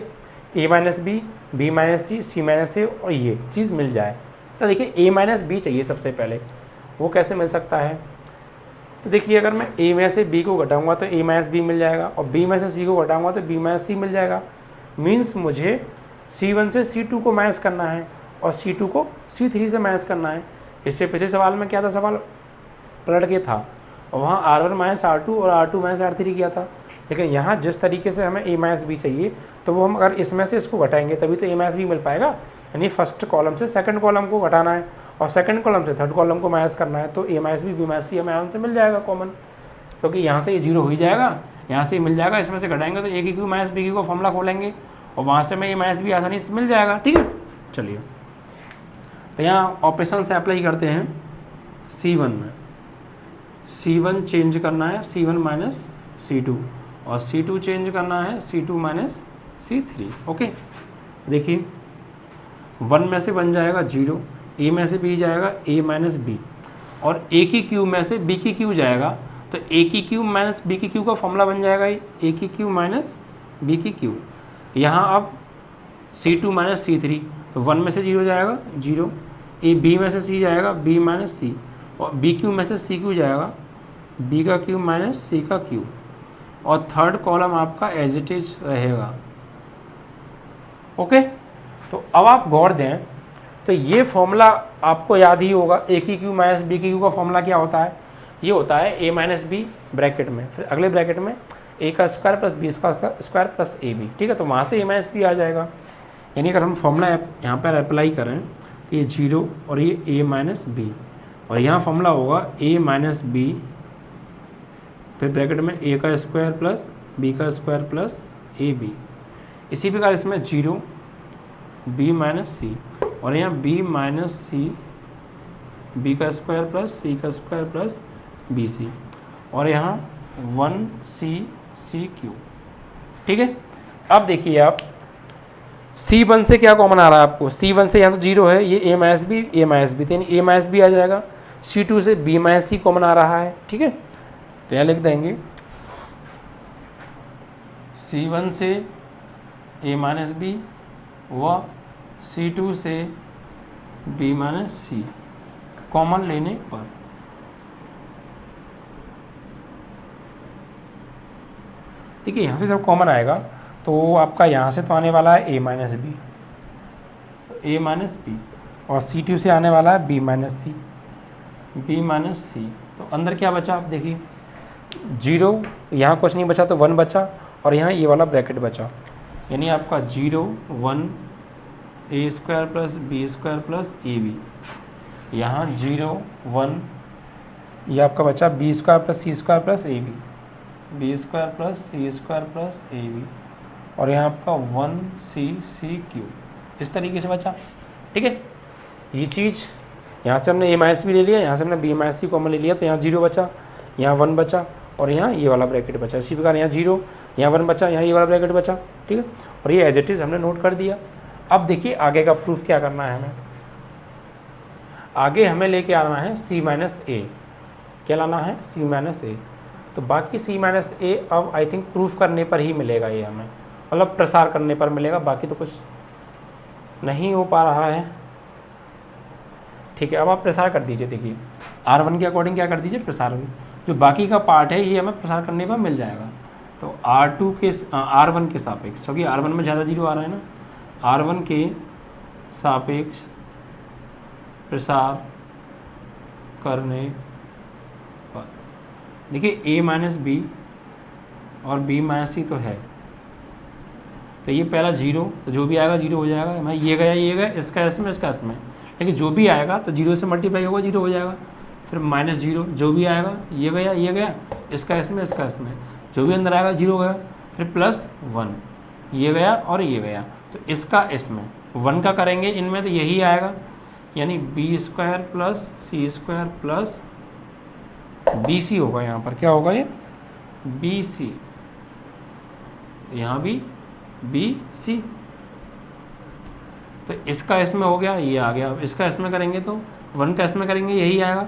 A minus B minus C minus A और ये चीज़ मिल जाए। तो देखिए ए माइनस बी चाहिए सबसे पहले, वो कैसे मिल सकता है? तो देखिए अगर मैं ए में से बी को घटाऊंगा तो ए माइनस बी मिल जाएगा, और बी में से सी को घटाऊंगा तो बी माइनस सी मिल जाएगा। मीन्स मुझे C1 से C2 को माइनस करना है और C2 को C3 से माइनस करना है। इससे पिछले सवाल में क्या था, सवाल पलट के था और वहाँ R1 माइनस R2 और R2 माइनस R3 किया था। लेकिन यहाँ जिस तरीके से हमें ए माइनस बी चाहिए तो वो हम अगर इसमें से इसको घटाएंगे तभी तो ए माइनस बी मिल पाएगा। यानी फर्स्ट कॉलम से सेकंड कॉलम को घटाना है और सेकंड कॉलम से थर्ड कॉलम को माइनस करना है, तो ए माइनस बी माइनस सी हमें आराम से मिल जाएगा कॉमन, क्योंकि यहाँ से ये जीरो हो ही जाएगा, यहाँ से मिल जाएगा। इसमें से घटाएंगे तो ए की क्यू माइनस बी की को फॉर्मूला खोलेंगे और वहाँ से हमें ए माइनस बी आसानी से मिल जाएगा। ठीक है, चलिए तो यहाँ ऑपरेशन से अप्लाई करते हैं। C1 में C1 चेंज करना है C1 माइनस C2 और C2 चेंज करना है C2 माइनस C3। ओके, देखिए 1 में से बन जाएगा 0, ए में से बी जाएगा ए माइनस बी और ए की क्यू में से बी की क्यू जाएगा, तो ए की क्यू माइनस बी की क्यू का फॉर्मूला बन जाएगा ए की क्यू माइनस बी की क्यू। यहाँ अब C2 माइनस C3, तो 1 में से 0 जाएगा 0, ए बी में से सी जाएगा बी माइनस सी और बी क्यू में से सी क्यू जाएगा बी का क्यू माइनस सी का क्यू, और थर्ड कॉलम आपका एज इट इज रहेगा। ओके, तो अब आप गौर दें तो ये फॉर्मूला आपको याद ही होगा, ए की क्यू माइनस बी की क्यू का फॉर्मूला क्या होता है? ये होता है ए माइनस बी ब्रैकेट में, फिर अगले ब्रैकेट में ए का स्क्वायर प्लस बी का स्क्वायर प्लस ए बी। ठीक है, तो वहाँ से ए माइनस बी आ जाएगा। यानी अगर हम फॉर्मूला यहाँ पर अप्लाई करें तो ये 0 और ये ए माइनस बी, और यहाँ फॉर्मूला होगा ए माइनस बी, फिर ब्रैकेट में ए का स्क्वायर प्लस बी का स्क्वायर प्लस ए बी। इसी प्रकार इसमें 0 बी माइनस सी और यहाँ बी माइनस सी, बी का स्क्वायर प्लस सी का स्क्वायर प्लस बी सी, और यहाँ 1 सी क्यू। ठीक है, अब देखिए आप C1 से क्या कॉमन आ रहा है आपको? C1 से यहाँ तो 0 है, ये ए माइनस बी तो यानी ए माइनस बी आ जाएगा। C2 से बी माइनस सी कॉमन आ रहा है। ठीक है, तो यहाँ लिख देंगे C1 से ए माइनस बी व C2 से बी माइनस सी कॉमन लेने पर देखिए यहाँ से जब कॉमन आएगा तो आपका यहाँ से तो आने वाला है ए माइनस बी, ए माइनस बी, और C2 से आने वाला है बी माइनस सी, बी माइनस सी। तो अंदर क्या बचा आप देखिए 0, यहाँ कुछ नहीं बचा तो 1 बचा और यहाँ ये वाला ब्रैकेट बचा, यानी आपका 0 1 A square plus B square plus A B, यहाँ 0 1 ये आपका बचा B square plus C square plus A B square plus C square plus A B, और यहाँ आपका 1 सी क्यू इस तरीके से बचा। ठीक है, ये चीज़ यहाँ से हमने ए माइनस बी ले लिया, यहाँ से हमने बी माइनस सी कॉमन ले लिया, तो यहाँ 0 बचा, यहाँ 1 बचा और यहाँ ये वाला ब्रैकेट बचा। इसी प्रकार यहाँ 0 यहाँ 1 बचा, यहाँ ये वाला ब्रैकेट बचा। ठीक है, और ये एज इट इज़ हमने नोट कर दिया। अब देखिए आगे का प्रूफ क्या करना है हमें। आगे हमें लेके आना है C माइनस ए। क्या लाना है? C माइनस ए। तो बाकी C माइनस ए अब आई थिंक प्रूफ करने पर ही मिलेगा, ये हमें मतलब प्रसार करने पर मिलेगा, बाकी तो कुछ नहीं हो पा रहा है। ठीक है, अब आप प्रसार कर दीजिए। देखिए R1 के अकॉर्डिंग क्या कर दीजिए, प्रसारण। जो बाकी का पार्ट है ये हमें प्रसार करने पर मिल जाएगा। तो R1 के सापेक्ष, क्योंकि R1 में ज़्यादा 0 आ रहा है ना, R1 के सापेक्ष प्रसार करने पर देखिए ए माइनस बी और b माइनस सी तो है, तो ये पहला जीरो, तो जो भी आएगा जीरो हो जाएगा। मैं ये गया इसका इसमें इसका इसमें, लेकिन जो भी आएगा तो जीरो से मल्टीप्लाई होगा जीरो हो जाएगा। फिर माइनस जीरो, जो भी आएगा ये गया इसका इसमें इसका इसमें, जो भी अंदर आएगा जीरो गया। फिर प्लस वन, ये गया और ये गया, तो इसका इसमें वन का करेंगे इनमें तो यही आएगा, यानी B square plus C square plus B सी होगा। यहाँ पर क्या होगा, ये बी सी, यहाँ भी बी सी, तो इसका इसमें हो गया, ये आ गया। इसका इसमें करेंगे तो वन का इसमें करेंगे यही आएगा।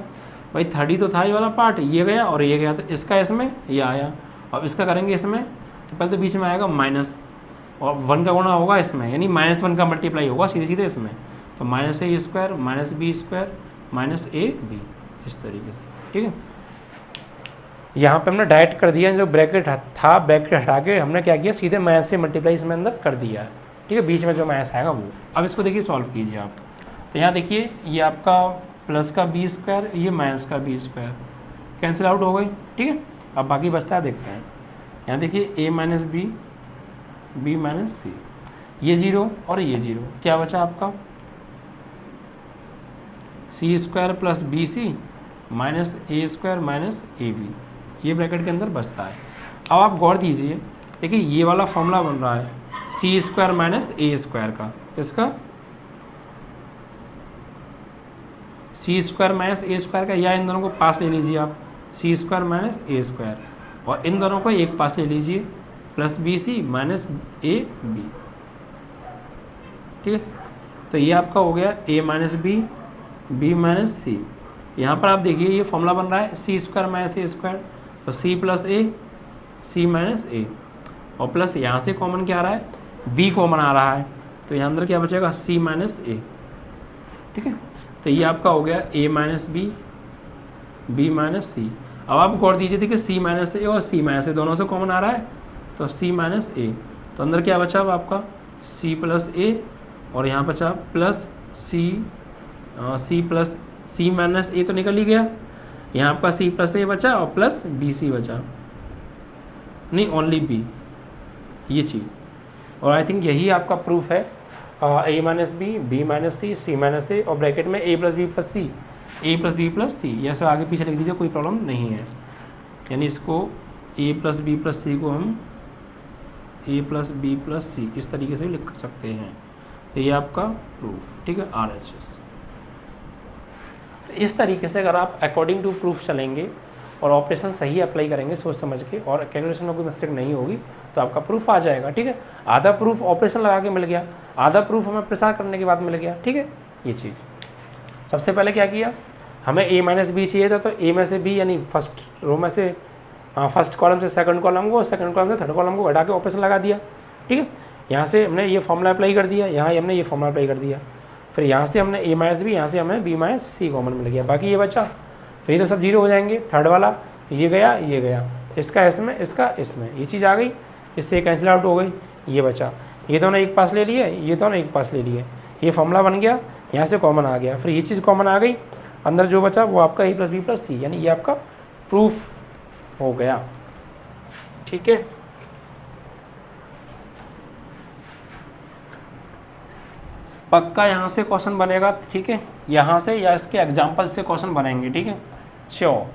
भाई 30 तो था ये वाला पार्ट, ये गया और ये गया, तो इसका इसमें ये आया। अब इसका करेंगे इसमें, तो पहले तो बीच में आएगा माइनस, और वन का गुणा होगा इसमें, यानी माइनस वन का मल्टीप्लाई होगा सीधे सीधे इसमें, तो minus A square minus B square minus A B, इस तरीके से। ठीक है, यहाँ पे हमने डायरेक्ट कर दिया, जो ब्रैकेट था ब्रैकेट हटा के हमने क्या किया, सीधे माइनस से मल्टीप्लाई इसमें अंदर कर दिया है। ठीक है, बीच में जो माइनस आएगा वो। अब इसको देखिए सॉल्व कीजिए आप, तो यहाँ देखिए ये आपका प्लस का बी स्क्वायर, ये माइनस का बी स्क्वायर कैंसिल आउट हो गई। ठीक है, अब बाकी बचता है देखते हैं। यहाँ देखिए A minus B minus C, ये जीरो और ये जीरो, क्या बचा आपका C square plus B C minus A square minus A B, ये ब्रैकेट के अंदर बचता है। अब आप गौर दीजिए, देखिए ये वाला फॉर्मूला बन रहा है C square minus A square का, इसका C square minus A square का, या इन दोनों को पास ले लीजिए आप, C square minus A square, और इन दोनों को एक पास ले लीजिए plus B C minus A B. ठीक है, तो ये आपका हो गया A minus B minus C. यहाँ पर आप देखिए ये फॉर्मूला बन रहा है C square minus A square, तो C plus A C minus A, और प्लस यहाँ से कॉमन क्या आ रहा है, बी कॉमन आ रहा है, तो यहाँ अंदर क्या बचेगा सी माइनस ए। ठीक है, तो ये आपका हो गया A minus B minus C. अब आप गौर दीजिए, देखिए सी माइनस ए और सी माइनस ए दोनों से कॉमन आ रहा है, तो सी माइनस ए, तो अंदर क्या बचा अब आपका सी प्लस ए, और यहाँ बचा प्लस सी प्लस सी माइनस ए तो निकल ही गया, यहाँ आपका सी प्लस ए बचा और प्लस बी सी बचा, नहीं ओनली बी, ये चीज़। और आई थिंक यही आपका प्रूफ है, ए minus B minus C minus A, और ब्रैकेट में ए प्लस बी प्लस सी, ये सब आगे पीछे लिख दीजिए, कोई प्रॉब्लम नहीं है। यानी इसको ए प्लस बी प्लस सी को हम ए प्लस बी प्लस सी इस तरीके से लिख सकते हैं। तो ये आपका प्रूफ। ठीक है, RHS। तो इस तरीके से अगर आप अकॉर्डिंग टू प्रूफ चलेंगे और ऑपरेशन सही अप्लाई करेंगे सोच समझ के, और कैलकुलेशन में कोई मिस्टेक नहीं होगी, तो आपका प्रूफ आ जाएगा। ठीक है, आधा प्रूफ ऑपरेशन लगा के मिल गया, आधा प्रूफ हमें प्रसार करने के बाद मिल गया। ठीक है, ये चीज़ सबसे पहले क्या किया, हमें ए माइनस बी चाहिए था, तो ए में से बी यानी फर्स्ट रो में से फर्स्ट कॉलम से सेकंड कॉलम को, सेकंड कॉलम से थर्ड कॉलम को हटा के ऑपरेशन लगा दिया। ठीक है, यहाँ से हमने ये फॉर्मूला अप्लाई कर दिया, यहाँ हमने ये फॉर्मूला अप्लाई कर दिया, फिर यहाँ से हमने ए माइनस बी, यहाँ से हमें बी माइनस सी कॉमन मिल गया, बाकी ये बचा, फिर ये तो सब जीरो हो जाएंगे। थर्ड वाला ये गया, इसका इसमें इसका इसमें, ये चीज़ आ गई, इससे कैंसिल आउट हो गई, ये बचा, ये दोनों एक पास ले लिए, ये दोनों एक पास ले लिए, ये फॉर्मूला बन गया, यहाँ से कॉमन आ गया, फिर ये चीज़ कॉमन आ गई, अंदर जो बचा वो आपका ए प्लस बी प्लस सी, यानी ये आपका प्रूफ हो गया। ठीक है, पक्का यहाँ से क्वेश्चन बनेगा। ठीक है, यहाँ से या इसके एग्जाम्पल से क्वेश्चन बनेंगे। ठीक है, श्योर।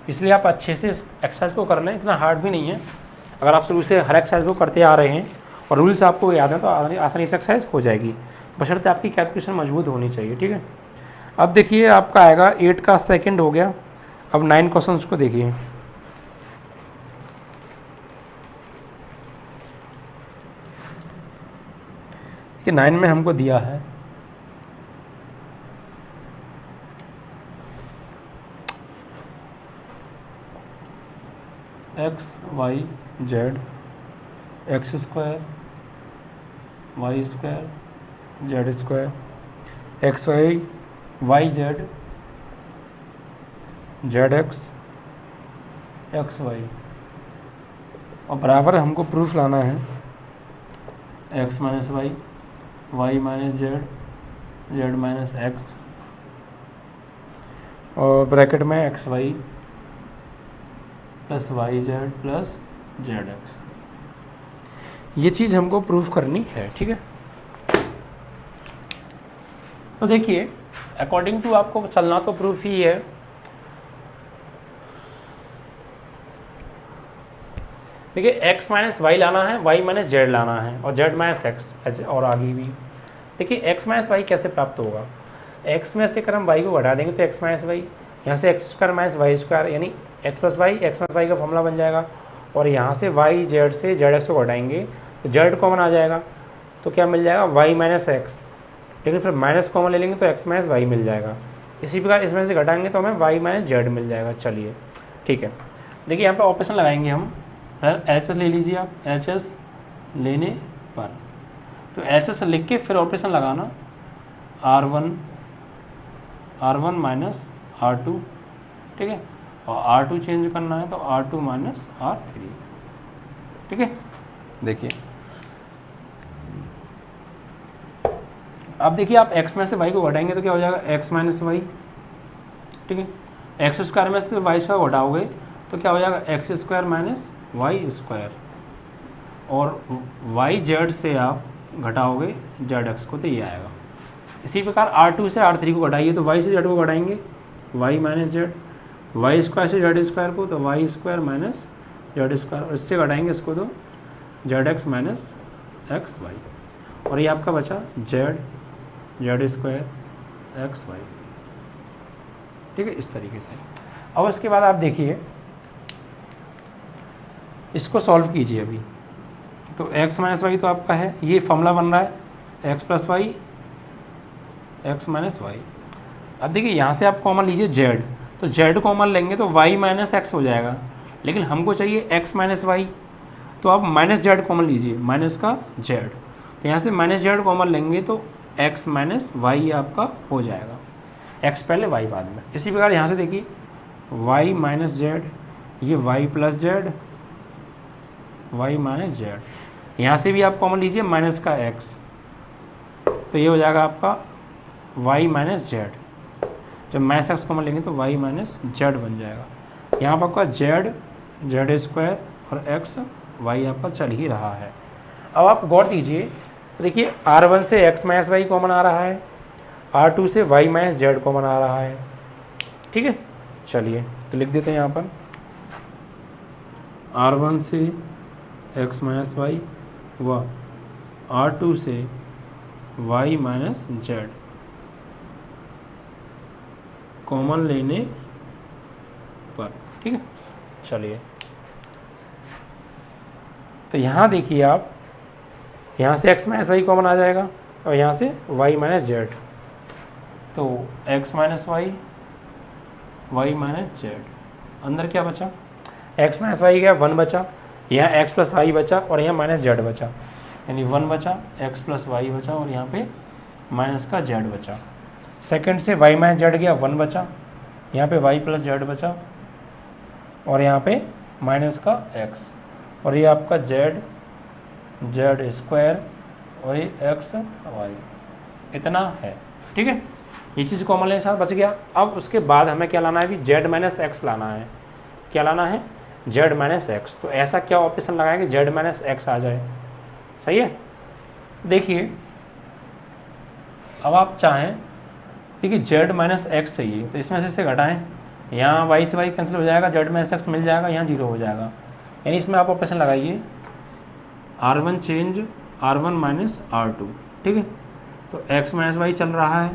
इसलिए आप अच्छे से एक्सरसाइज को कर लें, इतना हार्ड भी नहीं है। अगर आप शुरू से हर एक्सरसाइज को करते आ रहे हैं और रूल्स आपको याद है तो आसानी से एक्सरसाइज हो जाएगी, बशर्ते आपकी कैलकुलेशन मजबूत होनी चाहिए। ठीक है, अब देखिए आपका आएगा 8 का सेकंड हो गया। अब 9 क्वेश्चंस को देखिए। कि 9 में हमको दिया है x y z x square y square z square x y z x x y, और बराबर हमको प्रूफ लाना है x minus Y Y minus Z, Z minus X, और ब्रैकेट में X Y plus Y Z plus Z X. ये चीज़ हमको प्रूफ करनी है, ठीक है। तो देखिए अकॉर्डिंग टू आपको चलना तो प्रूफ ही है। देखिए x माइनस वाई लाना है, y माइनस जेड लाना है, और z माइनस एक्स, और आगे भी। देखिए x माइनस वाई कैसे प्राप्त होगा, x में से अगर हम y को घटा देंगे तो x माइनस वाई, यहाँ से X square minus Y square यानी x plus Y, x minus Y का फॉर्मूला बन जाएगा। और यहाँ से y जेड से जेड एक्स को घटाएंगे तो जेड कॉमन आ जाएगा, तो क्या मिल जाएगा y माइनस एक्स, लेकिन फिर माइनस कॉमन ले लेंगे तो x माइनस वाई मिल जाएगा। इसी प्रकार इसमें से घटाएंगे तो हमें y माइनस जेड मिल जाएगा। चलिए ठीक है, देखिए यहाँ पर ऑपरेशन लगाएंगे हम। एच एस ले लीजिए आप, एच एस लेने पर तो एच एस लिख के फिर ऑपरेशन लगाना, R one minus R two, ठीक है, और आर टू चेंज करना है तो R two minus R three, ठीक है। देखिए अब देखिए आप x में से y को घटाएंगे तो क्या हो जाएगा, x माइनस वाई, ठीक है। एक्स स्क्वायर में से वाई स्क्वायर घटाओगे तो क्या हो जाएगा, x square minus Y square, और वाई जेड से आप घटाओगे जेड एक्स को तो ये आएगा। इसी प्रकार R2 से R3 को घटाइए तो y से z को घटाएंगे y minus Z, y square से जेड स्क्वायर को तो y square minus z square, और इससे घटाएंगे इसको तो z x minus x y, और ये आपका बचा z z square x y, ठीक है, इस तरीके से। अब इसके बाद आप देखिए इसको सॉल्व कीजिए अभी। तो x माइनस वाई तो आपका है, ये फॉर्मूला बन रहा है x plus Y x minus y. अब देखिए यहाँ से आप कॉमन लीजिए z, तो z कॉमन लेंगे तो y माइनस एक्स हो जाएगा, लेकिन हमको चाहिए x माइनस वाई, तो आप माइनस जेड कॉमन लीजिए, माइनस का z, तो यहाँ से माइनस जेड कॉमन लेंगे तो x माइनस वाई आपका हो जाएगा, x पहले y बाद में। इसी प्रकार यहाँ से देखिए y माइनस जेड, ये y plus Z, y minus Z, यहाँ से भी आप कॉमन लीजिए माइनस का x, तो ये हो जाएगा आपका y माइनस जेड। जब माइनस एक्स कॉमन लेंगे तो y माइनस जेड बन जाएगा। यहाँ पर आपका जेड जेड स्क्वायर और x y आपका चल ही रहा है। अब आप गौर दीजिए, देखिए R1 से x माइनस वाई कॉमन आ रहा है, R2 से y माइनस जेड कॉमन आ रहा है, ठीक है। चलिए तो लिख देते हैं यहाँ पर R1 से x माइनस वाई व R2 से y माइनस जेड कॉमन लेने पर, ठीक है। चलिए तो यहाँ देखिए आप, यहाँ से x माइनस वाई कॉमन आ जाएगा और यहाँ से y माइनस जेड, तो x minus Y Y minus z, अंदर क्या बचा, x माइनस वाई गया 1 बचा, यहाँ x प्लस वाई बचा और यहाँ माइनस जेड बचा, यानी 1 बचा, x प्लस वाई बचा और यहाँ पे माइनस का जेड बचा। सेकंड से y माइनस जेड गया 1 बचा, यहाँ पे y प्लस जेड बचा और यहाँ पे माइनस का x, और ये आपका जेड जेड स्क्वायर और ये एक्स वाई, इतना है, ठीक है। ये चीज़ कॉमन लेने साथ बच गया। अब उसके बाद हमें क्या लाना है, अभी जेड माइनस एक्स लाना है। क्या लाना है, जेड माइनस एक्स। तो ऐसा क्या ऑपरेशन लगाएं कि जेड माइनस एक्स आ जाए, सही है। देखिए अब आप चाहें, देखिए जेड माइनस एक्स चाहिए तो इसमें से इसे घटाएं, यहाँ वाई से वाई कैंसिल हो जाएगा, जेड माइनस एक्स मिल जाएगा, यहाँ 0 हो जाएगा, यानी इसमें आप ऑपरेशन लगाइए R1 change R1 minus R2, ठीक है। तो x माइनस वाई चल रहा है,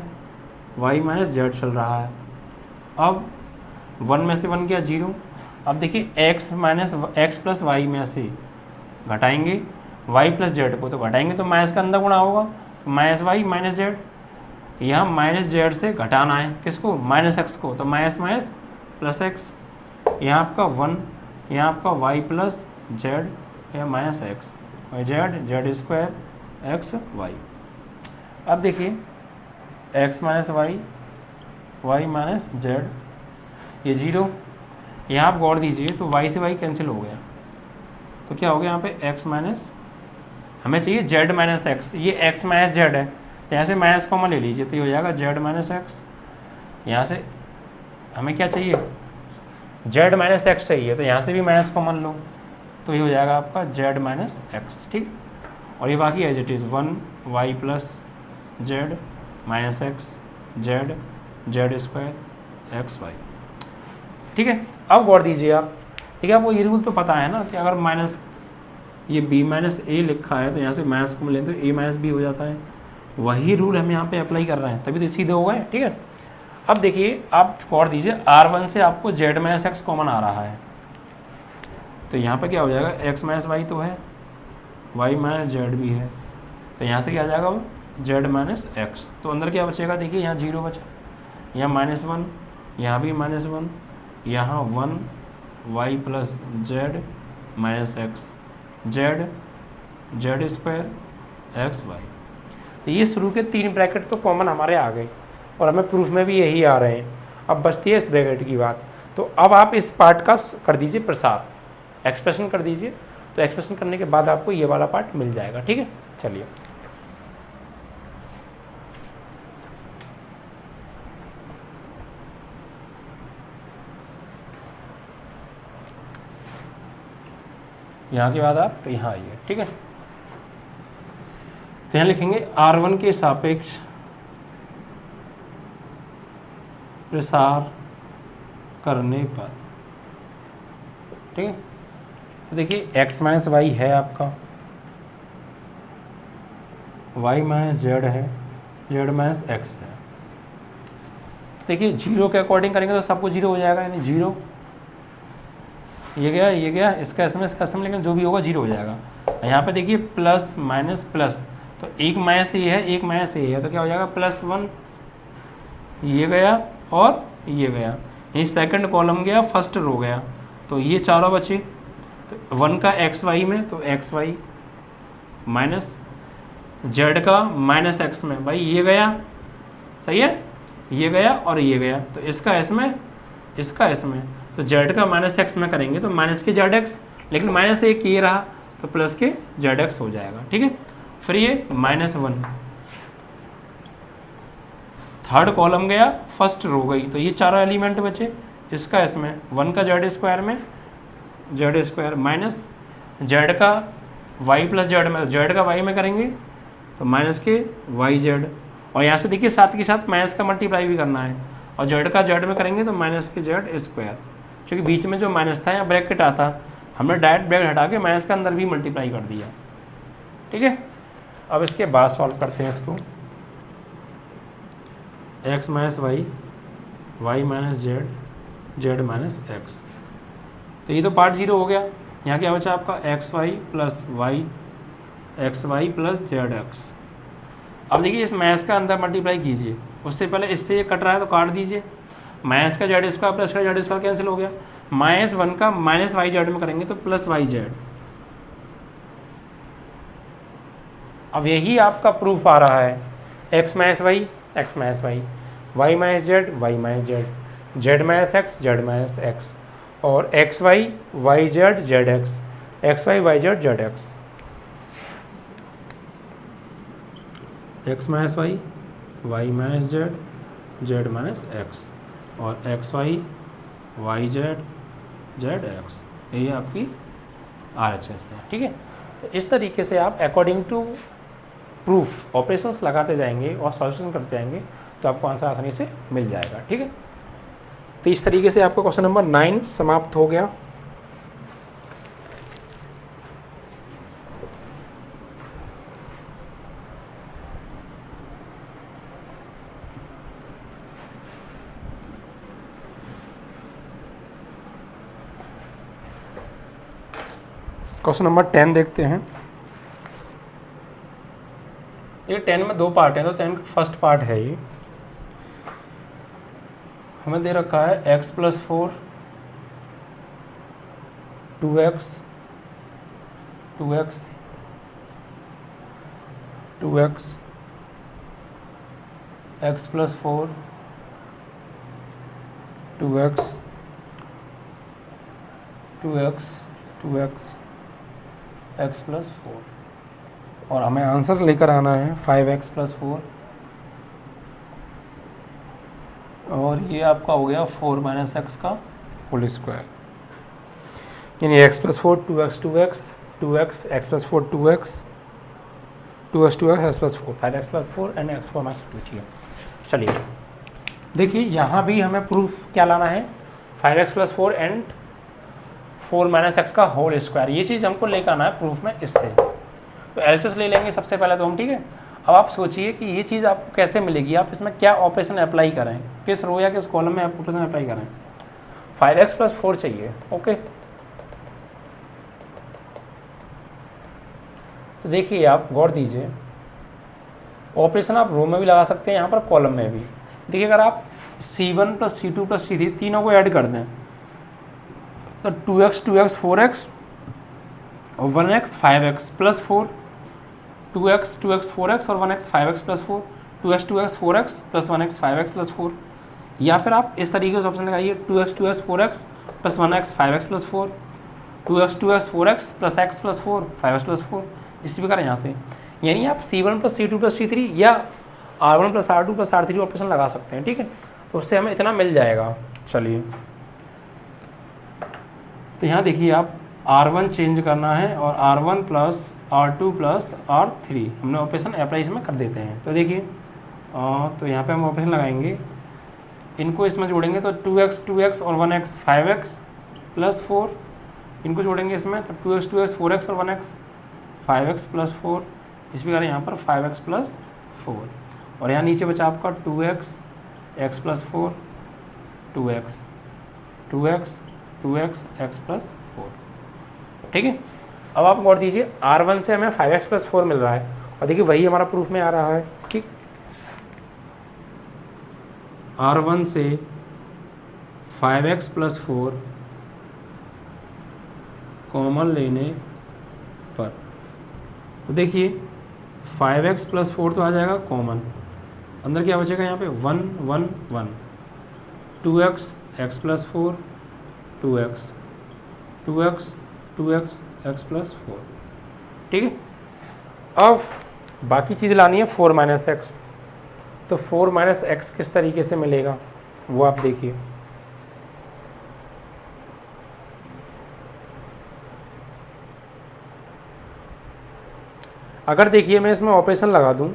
y माइनस जेड चल रहा है। अब 1 में से 1 गया 0। अब देखिए x minus x plus y में से घटाएंगे y प्लस जेड को, तो घटाएंगे तो माइनस का अंदर गुणा होगा, तो माइनस वाई माइनस जेड, यहाँ माइनस जेड से घटाना है किसको, माइनस एक्स को, तो माइनस माइनस प्लस एक्स, यहाँ आपका 1, यहाँ आपका वाई प्लस जेड या minus x Y Z z square x y. अब देखिए x minus Y Y minus z, ये 0, यहाँ आप गौर दीजिए तो वाई से वाई कैंसिल हो गया, तो क्या हो गया यहाँ पे एक्स माइनस हमें चाहिए जेड माइनस एक्स, ये एक्स माइनस जेड है, तो यहाँ से माइनस कॉमन ले लीजिए, तो ये हो जाएगा जेड माइनस एक्स। यहाँ से हमें क्या चाहिए, जेड माइनस एक्स चाहिए, तो यहाँ से भी माइनस कॉमन लो, तो ये हो जाएगा आपका जेड माइनस एक्स। ठीक, और ये बाकी as it is 1 y plus z minus x z z square x y. ठीक है, अब गौर दीजिए आप, ठीक है, आपको ये रूल तो पता है ना कि अगर माइनस ये b माइनस ए लिखा है तो यहाँ से माइनस को लें तो a माइनस बी हो जाता है, वही रूल हम यहाँ पे अप्लाई कर रहे हैं, तभी तो सीधे हो गए। ठीक है, अब देखिए आप गौर दीजिए, R1 से आपको z माइनस एक्स कॉमन आ रहा है, तो यहाँ पे क्या हो जाएगा, x माइनस वाई तो है, y माइनस जेड भी है, तो यहाँ से क्या आ जाएगा वो z माइनस एक्स। तो अंदर क्या बचेगा, देखिए यहाँ 0 बचा, यहाँ -1, यहाँ भी -1, यहाँ 1 y plus z minus x z z square x y. तो ये शुरू के 3 ब्रैकेट तो कॉमन हमारे आ गए और हमें प्रूफ में भी यही आ रहे हैं। अब बचती है इस ब्रैकेट की बात, तो अब आप इस पार्ट का कर दीजिए प्रसार, एक्सप्रेशन कर दीजिए, तो एक्सप्रेशन करने के बाद आपको ये वाला पार्ट मिल जाएगा। ठीक है, चलिए यहाँ के बाद आप तो यहाँ आइए। ठीक है, तो यहाँ लिखेंगे R1 के सापेक्ष प्रसार करने पर। ठीक है, तो देखिए x माइनस वाई है आपका, y माइनस जेड है, जेड माइनस एक्स है। तो देखिए 0 के अकॉर्डिंग करेंगे तो सबको 0 हो जाएगा, यानी 0 ये गया इसका इसम, लेकिन जो भी होगा 0 हो जाएगा। यहाँ पे देखिए प्लस माइनस प्लस, तो एक माइनस ये है एक माइनस ये है, तो क्या हो जाएगा +1, ये गया और ये गया, ये सेकंड कॉलम गया फर्स्ट रो गया, तो ये चारों बचे। तो 1 का एक्स वाई में तो एक्स वाई माइनस जेड का माइनस एक्स में, भाई ये गया, सही है, ये गया और ये गया, तो इसका एस में इसका एस में, तो जेड का माइनस एक्स में करेंगे तो माइनस के जेड एक्स, लेकिन माइनस एक ये रहा तो प्लस के जेड एक्स हो जाएगा। ठीक है, फिर ये -1 थर्ड कॉलम गया फर्स्ट रो गई, तो ये चारों एलिमेंट बचे, इसका इसमें 1 का जेड स्क्वायर में जेड स्क्वायर माइनस जेड का वाई प्लस जेड में, जेड का वाई में करेंगे तो माइनस के वाई जेड, और यहाँ से देखिए साथ के साथ माइनस का मल्टीप्लाई भी करना है, और जेड का जेड में करेंगे तो माइनस के जेड स्क्वायर, क्योंकि बीच में जो माइनस था या ब्रैकेट आता, हमने डायरेक्ट ब्रैकेट हटा के माइनस का अंदर भी मल्टीप्लाई कर दिया। ठीक है, अब इसके बाद सॉल्व करते हैं इसको, x minus Y Y minus Z Z minus x, तो ये तो पार्ट 0 हो गया। यहाँ क्या बचा आपका x Y plus Y x Y plus Z x. अब देखिए इस माइनस का अंदर मल्टीप्लाई कीजिए, उससे पहले इससे ये कट रहा है तो काट दीजिए, माइनस का जेड स्क्वायर प्लस का जेड स्क्वायर कैंसिल हो गया, -1 का माइनस वाई जेड में करेंगे तो प्लस वाई जेड। अब यही आपका प्रूफ आ रहा है, x minus Y x minus Y, Y minus Z Y minus Z, Z minus x Z minus X, और X Y Y Z Z X, X Y Y Z Z X, X minus Y minus Z Z minus X, और X Y Z Z X, ये आपकी RHS है। ठीक है, तो इस तरीके से आप अकॉर्डिंग टू प्रूफ ऑपरेशंस लगाते जाएंगे और सॉल्यूशन करते जाएंगे तो आपको आंसर आसानी से मिल जाएगा। ठीक है, तो इस तरीके से आपका क्वेश्चन नंबर 9 समाप्त हो गया। क्वेश्चन नंबर 10 देखते हैं। ये 10 में 2 पार्ट हैं, तो 10 का फर्स्ट पार्ट है ये, हमें दे रखा है x + 4 2x 2x 2x x + 4 2x 2x 2x x + 4। और हमें आंसर लेकर आना है 5x + 4 और ये आपका हो गया 4 - x का होल स्क्वायर, यानी x + 4 2x 2x 2x x + 4 2x 2x 2x x + 4 5x + 4 and x 4 - 2। ठीक है, चलिए देखिए यहाँ भी हमें प्रूफ क्या लाना है, 5x + 4 एंड 4 - x का होल स्क्वायर, ये चीज़ हमको लेकर आना है प्रूफ में इससे। तो एलएचएस ले लेंगे सबसे पहले तो हम, ठीक है। अब आप सोचिए कि ये चीज़ आपको कैसे मिलेगी, आप इसमें क्या ऑपरेशन अप्लाई करें, किस रो या किस कॉलम में आप ऑपरेशन अप्लाई करें। 5x + 4 चाहिए, ओके। तो देखिए आप गौर दीजिए, ऑपरेशन आप रो में भी लगा सकते हैं, यहाँ पर कॉलम में भी। देखिए अगर आप C1 + C2 + C3 तीनों को ऐड कर दें तो 2x 2x 4x और 1x 5x + 4 2x 2x 4x और 1x 5x + 4 2x 2x 4x + 1x 5x + 4, या फिर आप इस तरीके से ऑप्शन लगाइए 2x 2x 4x + 1x 5x + 4 2x 2x 4x + x + 4 5x + 4, इसी प्रकार यहाँ से, यानी आप C1 + C2 + C3 या R1 + R2 + R3 ऑपरेशन लगा सकते हैं, ठीक है। तो उससे हमें इतना मिल जाएगा। चलिए तो यहाँ देखिए आप R1 चेंज करना है और R1 + R2 + R3 हमने ऑपरेशन अप्लाई इसमें कर देते हैं। तो देखिए तो यहाँ पे हम ऑपरेशन लगाएंगे, इनको इसमें जोड़ेंगे तो 2x 2x और 1x 5x + 4, इनको जोड़ेंगे इसमें तो 2x 2x 4x और 1x 5x + 4, इस प्रकार यहाँ पर 5x + 4 और यहाँ नीचे बचा आपका 2x x + 4 2x 2x 2x x + 4, ठीक है। अब आप गौर दीजिए R1 से हमें 5x + 4 मिल रहा है और देखिए वही हमारा प्रूफ में आ रहा है, ठीक। R1 से 5x + 4 कॉमन लेने पर तो देखिए 5x + 4 तो आ जाएगा कॉमन, अंदर क्या बचेगा यहाँ पे 1 1 1 2x x + 4 2x 2x 2x x + 4, ठीक है। अब बाकी चीज़ लानी है 4 - x, तो 4 - x किस तरीके से मिलेगा वो आप देखिए। अगर देखिए मैं इसमें ऑपरेशन लगा दूं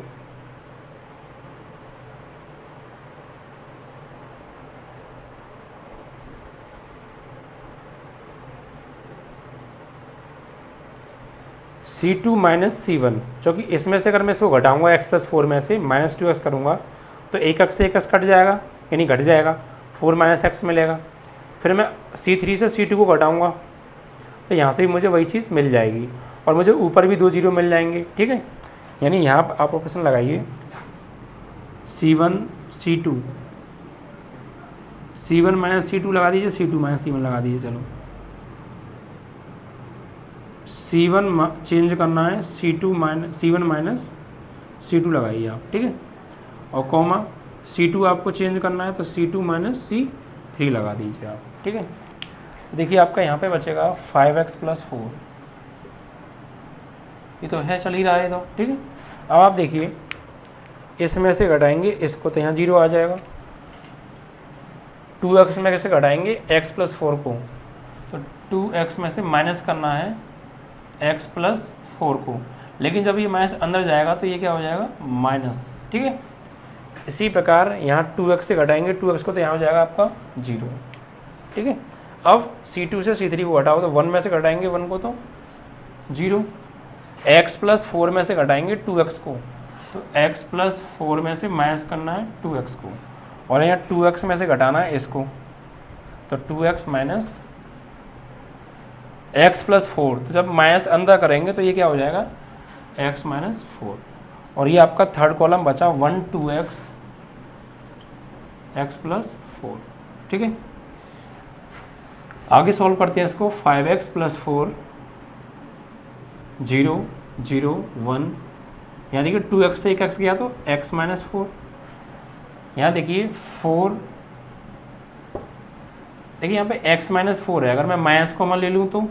C2 - C1, क्योंकि इसमें से अगर मैं इसको घटाऊंगा x + 4 में से -2x करूंगा तो एक x से एक x कट जाएगा, यानी घट जाएगा, 4 - x मिलेगा। फिर मैं C3 से C2 को घटाऊंगा तो यहाँ से भी मुझे वही चीज़ मिल जाएगी और मुझे ऊपर भी 2 0 मिल जाएंगे, ठीक है। यानी यहाँ पर आप ऑपरेशन लगाइए C1 C2 C1 - C2 लगा दीजिए, C2 - C1 लगा दीजिए। चलो C1 चेंज करना है C1 - C2 लगाइए आप, ठीक है। और कॉमा C2 आपको चेंज करना है तो C2 - C3 लगा दीजिए आप, ठीक है। देखिए आपका यहाँ पे बचेगा 5x + 4, ये तो है चल ही रहा है तो, ठीक है। अब आप देखिए इसमें से घटाएंगे इसको तो यहाँ 0 आ जाएगा, 2x में कैसे घटाएंगे x + 4 को, तो 2x में से माइनस करना है x + 4 को, लेकिन जब ये माइनस अंदर जाएगा तो ये क्या हो जाएगा माइनस, ठीक है। इसी प्रकार यहाँ 2x से घटाएंगे 2x को तो यहाँ हो जाएगा आपका 0, ठीक है। अब C2 से C3 को घटाओ तो 1 में से घटाएंगे 1 को तो 0, x + 4 में से घटाएंगे 2x को तो x + 4 में से माइनस करना है 2x को, और यहाँ 2x में से घटाना है इसको तो 2x - x + 4, तो जब माइनस अंदर करेंगे तो ये क्या हो जाएगा x - 4, और ये आपका थर्ड कॉलम बचा 1 2x x + 4, ठीक है। आगे सॉल्व करते हैं इसको, 5x + 4 0 0 1, यहाँ देखिए 2x से एक x गया तो x - 4, यहाँ देखिए 4, देखिए यहाँ पे x - 4 है, अगर मैं माइनस कॉमन ले लूँ तो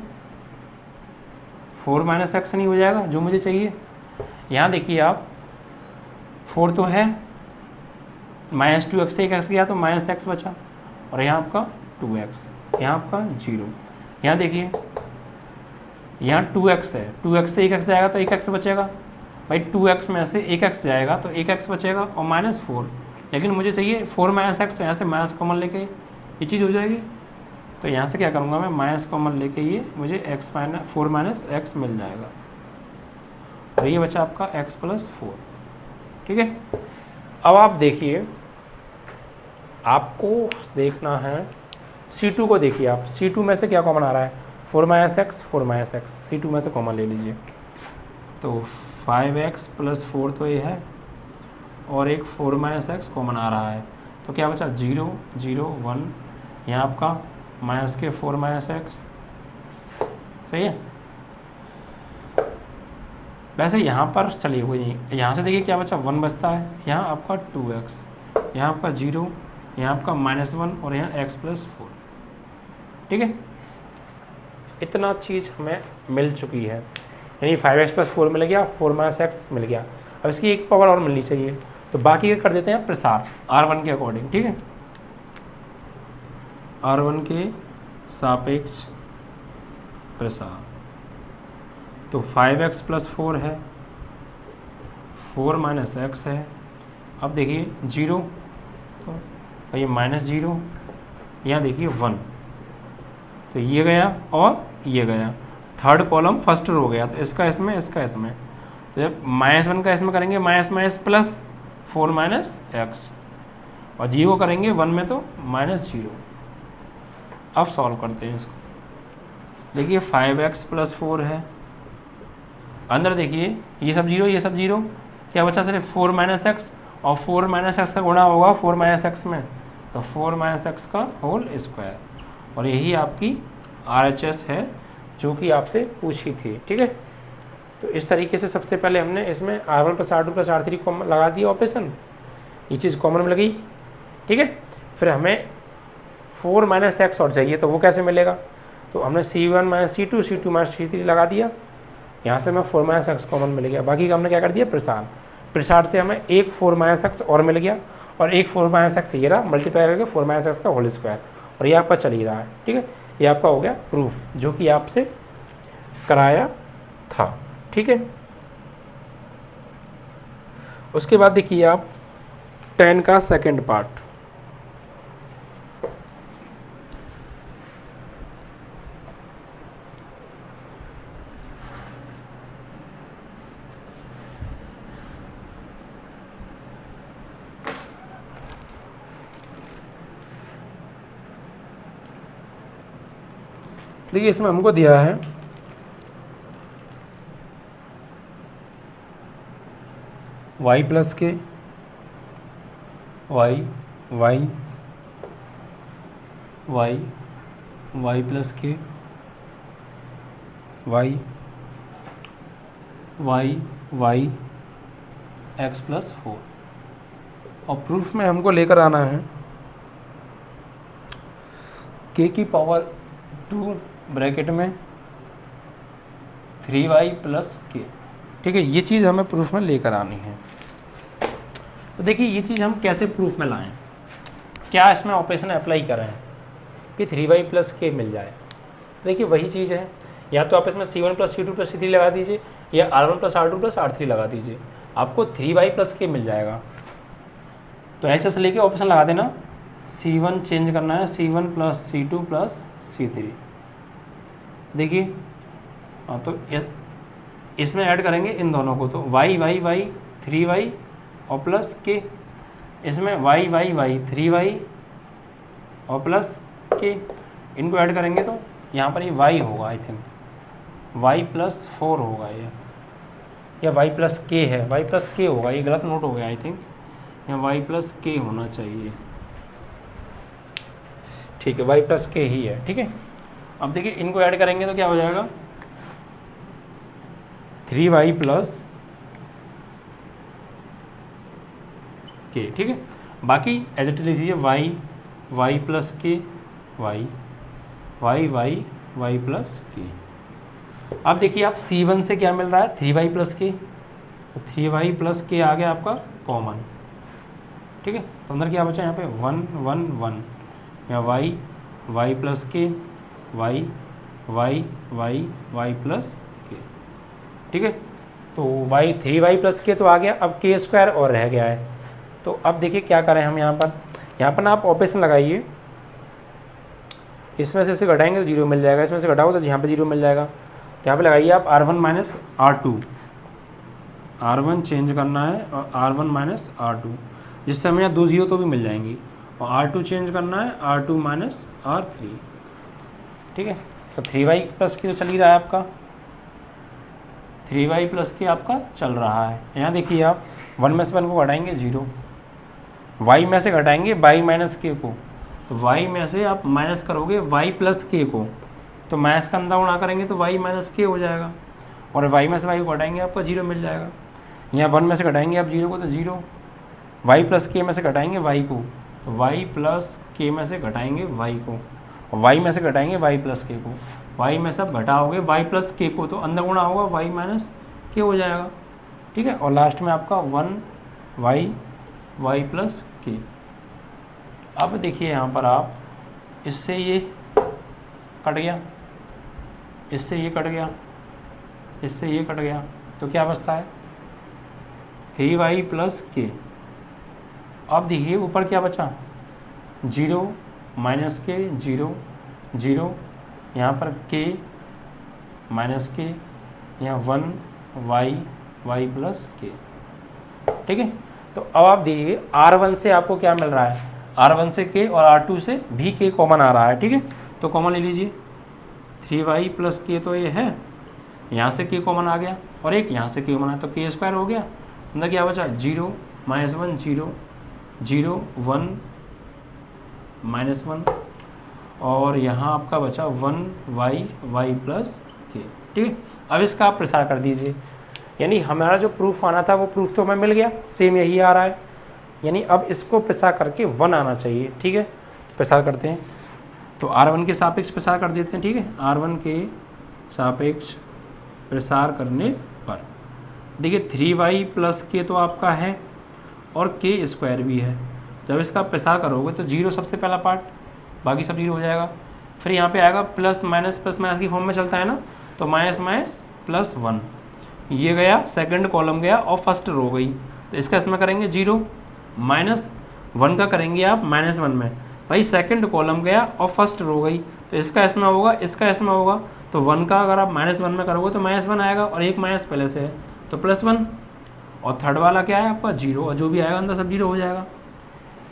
4 - x नहीं हो जाएगा जो मुझे चाहिए, यहाँ देखिए आप 4 तो है, -2x से 1x गया तो -x बचा, और यहाँ आपका 2x, यहाँ आपका 0। यहाँ देखिए यहाँ 2x है, 2x से 1x जाएगा तो 1x बचेगा भाई, 2x में से 1x जाएगा तो 1x बचेगा और -4, लेकिन मुझे चाहिए 4 -x, तो यहाँ से माइनस कॉमन लेके ये चीज़ हो जाएगी। तो यहाँ से क्या करूँगा मैं, माइनस कॉमन लेके ये मुझे 4 - x मिल जाएगा, और ये बचा आपका x + 4। ठीक है, अब आप देखिए, आपको देखना है C2 को। देखिए आप C2 में से क्या कॉमन आ रहा है, 4 - x, 4 - x, C2 में से कॉमन ले लीजिए। तो 5x + 4 तो ये है, और एक 4 - x कॉमन आ रहा है, तो क्या बचा 0 0 1, यहाँ आपका -4 - x, सही है। वैसे यहाँ पर चलिए कोई नहीं, यहाँ से देखिए क्या बचा 1 बचता है, यहाँ आपका 2x, यहाँ आपका 0, यहाँ आपका -1, और यहाँ x + 4। ठीक है, इतना चीज़ हमें मिल चुकी है, यानी 5x + 4 मिल गया, 4 - x मिल गया। अब इसकी एक पावर और मिलनी चाहिए, तो बाकी का कर देते हैं प्रसार R1 के अकॉर्डिंग। ठीक है, R1 के सापेक्ष प्रसार, तो 5x + 4 है, 4 - x है। अब देखिए 0, तो ये -0, यहाँ देखिए 1, तो ये गया और ये गया, थर्ड कॉलम फर्स्ट रो गया, तो इसका इसमें, इसका इसमें, तो जब -1 का इसमें करेंगे माइनस प्लस 4 - x, और 0 करेंगे 1 में तो -0। अब सॉल्व करते हैं इसको। देखिए 5x + 4 है, अंदर देखिए ये सब 0, ये सब 0, क्या बचा सिर्फ 4 - x, और 4 - x का गुणा होगा 4 - x में, तो 4 - x का होल स्क्वायर, और यही आपकी RHS है जो कि आपसे पूछी थी। ठीक है, तो इस तरीके से सबसे पहले हमने इसमें R1 + R2 + R3 को लगा दिया ऑपरेशन, ये चीज़ कॉमन में लगी। ठीक है, फिर हमें 4 - x और चाहिए, तो वो कैसे मिलेगा, तो हमने C1 - C2, C2 - C3 लगा दिया, यहाँ से हमें 4 - x कॉमन मिल गया। बाकी का हमने क्या कर दिया, प्रसार, प्रसार से हमें एक 4 - x और मिल गया, और एक 4 - x ये रहा, मल्टीप्लाई करके 4 - x का होल स्क्वायर, और ये आपका चल ही रहा है। ठीक है, ये आपका हो गया प्रूफ, जो कि आपसे कराया था। ठीक है, उसके बाद देखिए आप 10 का सेकंड पार्ट। देखिए इसमें हमको दिया है y + k, y y y y + k, y y y x + 4, और प्रूफ में हमको लेकर आना है k की पावर 2 ब्रैकेट में 3y + k। ठीक है, ये चीज़ हमें प्रूफ में लेकर आनी है। तो देखिए ये चीज़ हम कैसे प्रूफ में लाएं, क्या इसमें ऑपरेशन अप्लाई करें कि 3y + k मिल जाए। देखिए वही चीज़ है, या तो आप इसमें C1 + C2 + C3 लगा दीजिए, या R1 + R2 + R3 लगा दीजिए, आपको 3y + k मिल जाएगा। तो ऐसे से लेके ऑप्शन लगा देना, C1 चेंज करना है, C1 + C2 + C3। देखिए हाँ, तो इसमें ऐड करेंगे इन दोनों को, तो y y y 3y और प्लस k, इसमें y y y 3y और प्लस k, इनको ऐड करेंगे तो यहाँ पर ये y होगा, आई थिंक y + 4 होगा ये, या y + k है, y + k होगा, ये गलत नोट हो गया आई थिंक, यहाँ y + k होना चाहिए। ठीक है, y + k ही है। ठीक है, अब देखिए इनको ऐड करेंगे तो क्या हो जाएगा, 3y + k। ठीक है, बाकी एज इट इज लिख दीजिए y y + k, y y y y + k। अब देखिए आप C1 से क्या मिल रहा है, 3y + k, तो 3y प्लस के आ गया आपका कॉमन, ठीक है। तो अंदर क्या बचा यहाँ पे 1 1 1 या y प्लस के y प्लस के, ठीक है। तो 3y प्लस के तो आ गया, अब के स्क्वायर और रह गया है। तो अब देखिए क्या करें हम यहाँ पर ना आप ऑपरेशन लगाइए, इसमें से इसे घटाएंगे तो 0 मिल जाएगा, इसमें से घटाओ तो यहाँ पे 0 मिल जाएगा। तो यहाँ पे लगाइए आप r1 minus r2, r1 change करना है और r1 माइनस r2, जिससे हमें यहाँ 2 0 तो भी मिल जाएंगी, और r2 चेंज करना है r2 माइनस r3, ठीक है। तो 3y प्लस के तो चल ही रहा है आपका, 3y प्लस के आपका चल रहा है। यहाँ देखिए आप 1 में से 1 को घटाएंगे 0, y में से घटाएंगे y माइनस के को, तो y में से आप माइनस करोगे y प्लस के को, तो माइनस का अंदर गुणा करेंगे तो y माइनस के हो जाएगा, और y में से y को घटाएंगे आपका 0 मिल जाएगा। यहाँ 1 में से घटाएंगे आप 0 को तो 0, y प्लस के में से घटाएंगे y को, तो y प्लस के में से घटाएंगे y को, और y में से घटाएंगे y प्लस के को, y में सब घटाओगे y प्लस के को, तो अंदर गुणा होगा y माइनस के हो जाएगा, ठीक है। और लास्ट में आपका 1 y प्लस के। अब देखिए यहाँ पर आप इससे ये कट गया, इससे ये कट गया, इससे ये कट गया, तो क्या बचता है 3y प्लस के। अब देखिए ऊपर क्या बचा 0 माइनस के 0 0, यहाँ पर के माइनस के, यहाँ 1 y प्लस के, ठीक है। तो अब आप देखिए r1 से आपको क्या मिल रहा है, r1 से के और r2 से भी के कॉमन आ रहा है, ठीक है। तो कॉमन ले लीजिए 3y प्लस के, तो ये है, यहाँ से के कॉमन आ गया और एक यहाँ से के कॉमन आया, तो के स्क्वायर हो गया। अंदर क्या बचा 0 माइनस 1 0 0 1 माइनस 1, और यहाँ आपका बचा 1 y प्लस के, ठीक है। अब इसका आप प्रसार कर दीजिए, यानी हमारा जो प्रूफ आना था वो प्रूफ तो हमें मिल गया, सेम यही आ रहा है, यानी अब इसको प्रसार करके 1 आना चाहिए, ठीक है। तो प्रसार करते हैं, तो r1 के सापेक्ष प्रसार कर देते हैं, ठीक है। r1 के सापेक्ष प्रसार करने पर देखिए 3y प्लस के तो आपका है और के स्क्वायर भी है, जब इसका प्रसार करोगे तो 0 सबसे पहला पार्ट, बाकी सब 0 हो जाएगा। फिर यहाँ पे आएगा प्लस माइनस की फॉर्म में चलता है ना, तो माइनस माइनस प्लस 1, ये गया सेकंड कॉलम गया और फर्स्ट रो गई, तो इसका इसमें करेंगे 0 माइनस 1 का करेंगे आप माइनस 1 में, भाई सेकंड कॉलम गया और फर्स्ट रो गई, तो इसका इसमें होगा, इसका इसमें होगा, तो 1 का अगर आप माइनस 1 में करोगे तो माइनस 1 आएगा, और एक माइनस पहले से है तो प्लस 1, और थर्ड वाला क्या है आपका 0, और जो भी आएगा अंदर सब 0 हो जाएगा,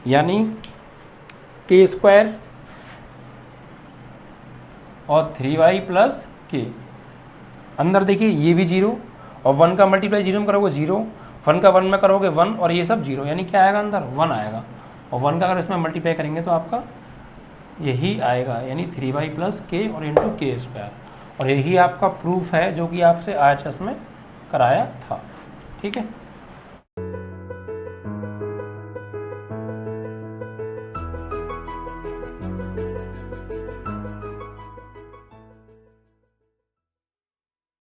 यानी के स्क्वायर और 3y प्लस के। अंदर देखिए ये भी 0, और 1 का मल्टीप्लाई 0 में करोगे 0, 1 का 1 में करोगे 1, और ये सब 0, यानी क्या आएगा अंदर 1 आएगा, और 1 का अगर इसमें मल्टीप्लाई करेंगे तो आपका यही आएगा, यानी 3y प्लस के और इंटू के स्क्वायर, और यही आपका प्रूफ है जो कि आपसे IHS में कराया था, ठीक है।